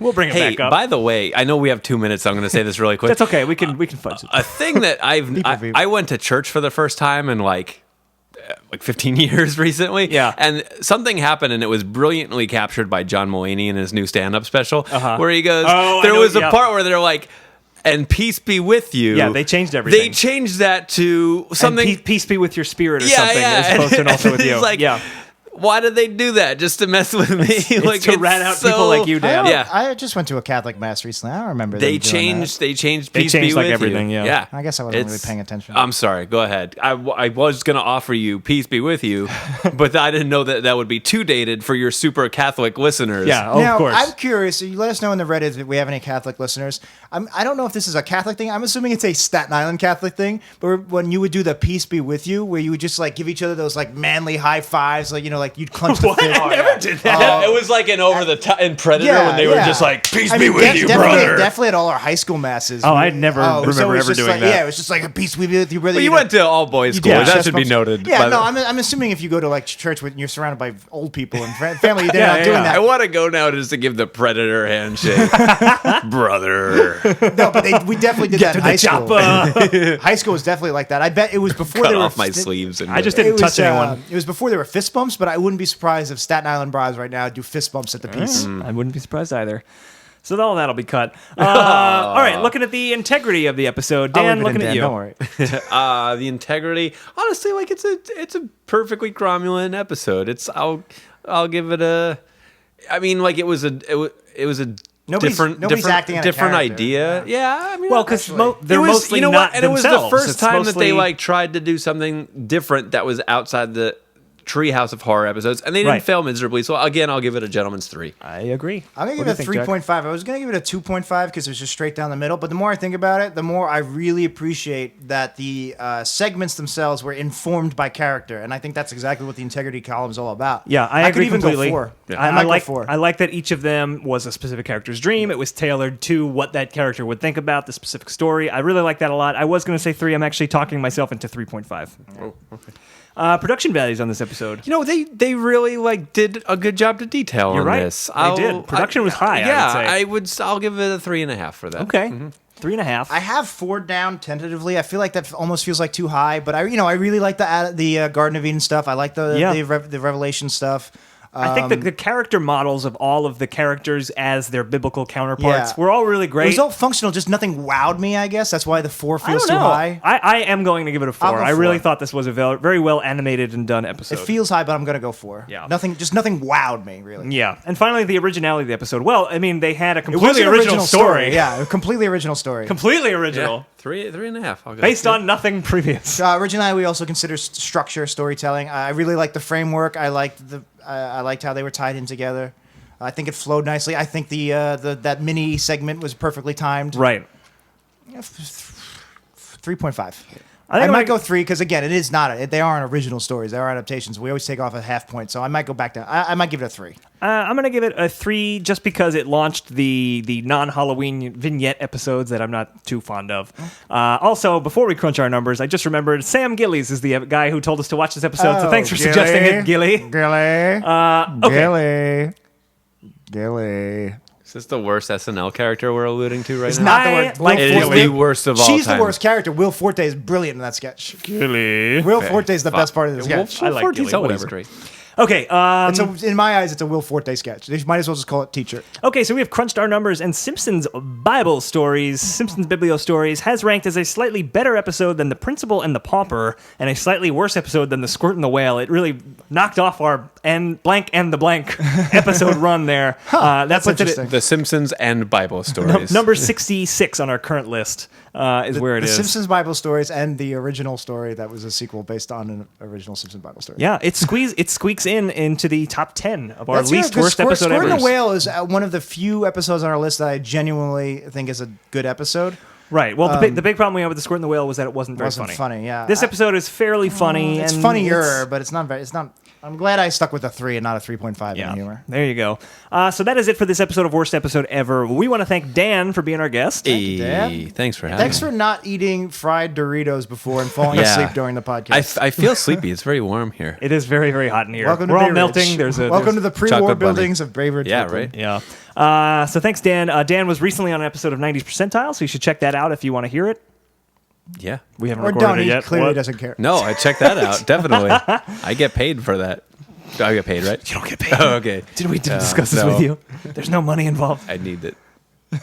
We'll bring it Hey, back up. by the way, I know we have 2 minutes. So I'm going to say this really quick. That's okay. We can fudge it. A thing that I went to church for the first time in like 15 years recently. Yeah. And something happened and it was brilliantly captured by John Mulaney in his new stand-up special where he goes, Oh, I there know, was a yeah. part where they're like, and peace be with you. Yeah, they changed everything. They changed that to And something. peace be with your spirit or Yeah, something yeah. as opposed to and also with It's you. like, yeah. Why did they do that? Just to mess with me? It's to rat out people like you, Dan. Yeah. I just went to a Catholic mass recently. I don't remember They them doing changed. They changed. They Peace changed, be like, with everything, you. yeah. I guess I wasn't really It's- paying attention. I'm sorry. Go ahead. I was gonna offer you peace be with you, but I didn't know that would be too dated for your super Catholic listeners. Yeah, oh, Now, of course. I'm curious. You let us know in the Reddit if we have any Catholic listeners. I don't know if this is a Catholic thing. I'm assuming it's a Staten Island Catholic thing. But when you would do the "Peace be with you," where you would just like give each other those like manly high fives, like like you'd clench the What? fist. I never did that. Yeah, it was like an over the top in Predator when they were just like, "Peace be with you, brother." Definitely at all our high school masses. Oh, I'd never remember so it was ever just doing like, that. Yeah, it was just like a "Peace be with you, brother." Well, you went to all boys school. Yeah, That should be noted. Yeah, by no, the- I'm assuming if you go to like church when you're surrounded by old people and family, they're not doing that. I want to go now just to give the Predator handshake, brother. No, but we definitely did that in high school. Chopper. High school was definitely like that. I bet it was before Cut they were off my sleeves. And I just It didn't was, touch anyone. it was before there were fist bumps, but I wouldn't be surprised if Staten Island bras right now do fist bumps at the piece. I wouldn't be surprised either. So all that'll be cut. All right, looking at the integrity of the episode, I'll Dan, leave it in, looking at Dan, you. Don't worry. the integrity. Honestly, like it's a perfectly cromulent episode. I'll give it a. I mean, like it was a Nobody's acting out of different character. idea. Yeah, I mean, Well, because they're it was, mostly you know not what? And it was the themselves. first It's time that they mostly- like tried to do something different that was outside the Treehouse of Horror episodes, and they didn't Right. fail miserably. So again, I'll give it a gentleman's 3. I agree. I'm going What to do give you it a think, Jack? 3.5. I was going to give it a 2.5 because it was just straight down the middle. But the more I think about it, the more I really appreciate that the segments themselves were informed by character. And I think that's exactly what the integrity column is all about. Yeah, I could agree even completely. go 4. Yeah. I might like go 4. I like that each of them was a specific character's dream. It was tailored to what that character would think about the specific story. I really like that a lot. I was going to say 3. I'm actually talking myself into 3.5. Oh, okay. Production values on this episode. You know, they really like did a good job to detail You're on right. this. They did. Production was high, I would say. I'll give it a 3.5 for that. Okay. 3.5. I have 4 down tentatively. I feel like that almost feels like too high, but I really like the Garden of Eden stuff. I like the Revelation stuff. I think the character models of all of the characters as their biblical counterparts were all really It great. was all functional, just nothing wowed me, I guess. That's why the 4 I feels don't too know. high. I am going to give it a 4. I'll go I really 4. thought this was a very well animated and done episode. It feels high, but I'm gonna go 4. Yeah. Nothing wowed me, really. Yeah. And finally, the originality of the episode. Well, I mean, they had a It was completely an original story. Yeah, a completely original story. Completely original. Yeah, 3.5. I'll go. Based on nothing previous. Originally, we also consider structure, storytelling. I really liked the framework. I liked I liked how they were tied in together. I think it flowed nicely. I think the that mini segment was perfectly timed. Right. 3.5. I I think might go 3 because again, it is not. They aren't original stories. They are adaptations. We always take off a half point, so I might go back down. I might give it a 3. I'm going to give it a 3 just because it launched the non-Halloween vignette episodes that I'm not too fond of. Also, before we crunch our numbers, I just remembered Sam Gillies is the guy who told us to watch this episode, so thanks for suggesting it, Gilly. Gilly. Gilly. Is this the worst SNL character we're alluding to right It's now? not the I worst. like It is the worst of all She's time. the worst character. Will Forte is brilliant in that sketch. Gilly. Will Forte is the best part of the sketch. I like Forte's Gilly, always whatever. great. Okay, In my eyes, it's a Will Forte sketch. They might as well just call it Teacher. okay, so we have crunched our numbers, and Simpsons Bible Stories, Simpsons Bible Stories, has ranked as a slightly better episode than The Principal and the Pauper, and a slightly worse episode than The Squirt and the Whale. It really knocked off our and the blank episode run there. That's puts it interesting. at The Simpsons and Bible Stories. number 66 on our current list is where it The is. Simpsons Bible Stories and the original story that was a sequel based on an original Simpsons Bible story. Yeah, it squeaks into the top 10 of our That's least weird, 'cause worst episode Squirt ever. and the Whale is one of the few episodes on our list that I genuinely think is a good episode. Right. Well, the big problem we had with The Squirt and the Whale was that it wasn't very Wasn't funny, yeah. This episode is fairly funny. It's and funnier, but it's not very. It's not. I'm glad I stuck with a 3 and not a 3.5 in humor. There you go. So that is it for this episode of Worst Episode Ever. We want to thank Dan for being our guest. Dan. Thanks for having Thanks me. for not eating fried Doritos before and falling asleep during the podcast. I feel sleepy. It's very warm here. It is very, very hot in here. Welcome to We're all Bay melting. Ridge. Welcome Welcome to the pre-war Chocolate bunny. buildings of Bay Ridge. Yeah, Brooklyn. right? Yeah. So thanks, Dan. Dan was recently on an episode of 90s Percentile, so you should check that out if you want to hear it. Yeah. We haven't Or recorded don't. it He yet. clearly What? doesn't care. No, I checked that out. Definitely. I get paid for that. I get paid, right? You don't get paid. Oh, okay. Did we discuss this no. with you? There's no money involved. I need it.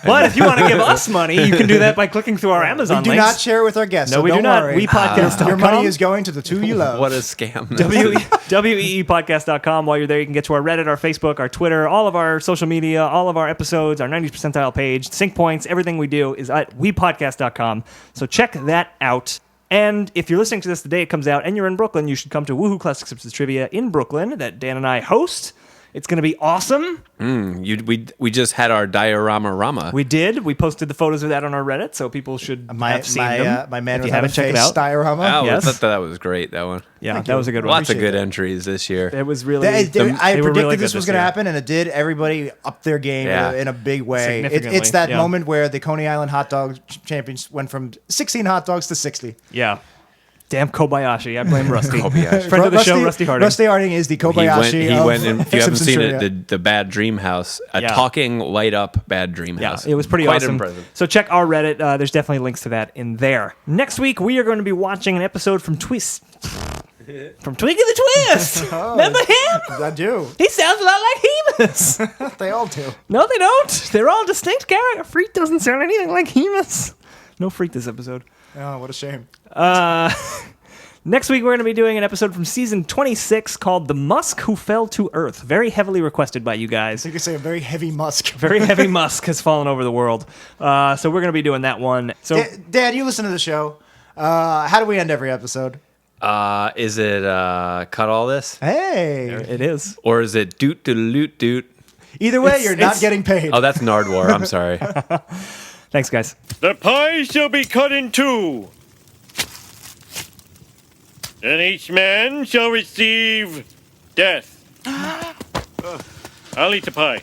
But if you want to give us money, you can do that by clicking through our Amazon We do links. not share with our guests. No, so we do don't not. worry. WePodcast.com. Your money is going to the two you love. What a scam. weepodcast.com. While you're there, you can get to our Reddit, our Facebook, our Twitter, all of our social media, all of our episodes, our 90th percentile page, sync points, everything we do is at weepodcast.com. So check that out. And if you're listening to this the day it comes out and you're in Brooklyn, you should come to Woohoo Classic Simpsons Trivia in Brooklyn that Dan and I host. It's going to be awesome. We just had our diorama rama. We did. We posted the photos of that on our Reddit, so people should have seen them. My man if you without a haven't checked it face out. diorama. Oh, Yes. I thought that was great, that one. Yeah, that was a good one. Lots of good Appreciate entries this year. It was really. I they were predicted really this good was going to year. happen, and it did. Everybody upped their game Yeah. in a big way. Significantly, It's that yeah. moment where the Coney Island hot dog champions went from 16 hot dogs to 60. Yeah. Damn Kobayashi. I blame Rusty. Kobayashi. Friend of the show, Rusty Harding. Rusty Harding is the Kobayashi. He of went and if you haven't Simpsons seen trivia. it, the Bad Dream House, a Yeah. talking light up Bad Dream Yeah, House. it was pretty Quite awesome. impressive. So check our Reddit. There's definitely links to that in there. Next week, we are going to be watching an episode from Twist. From Twiggy the Twist. Remember him? I do. He sounds a lot like Hemus. They all do. No, they don't. They're all distinct characters. Freak doesn't sound anything like Hemus. No Freak this episode. Oh, what a shame. Next week, we're going to be doing an episode from season 26 called The Musk Who Fell to Earth. Very heavily requested by you guys. You could say a very heavy musk. Very heavy musk has fallen over the world. So we're going to be doing that one. So Dad, you listen to the show. How do we end every episode? Is it cut all this? Hey. it is. Or is it doot doot doot? Either way, you're not it's- getting paid. Oh, that's Nardwar. I'm sorry. Thanks, guys. The pie shall be cut in two, and each man shall receive death. I'll eat the pie.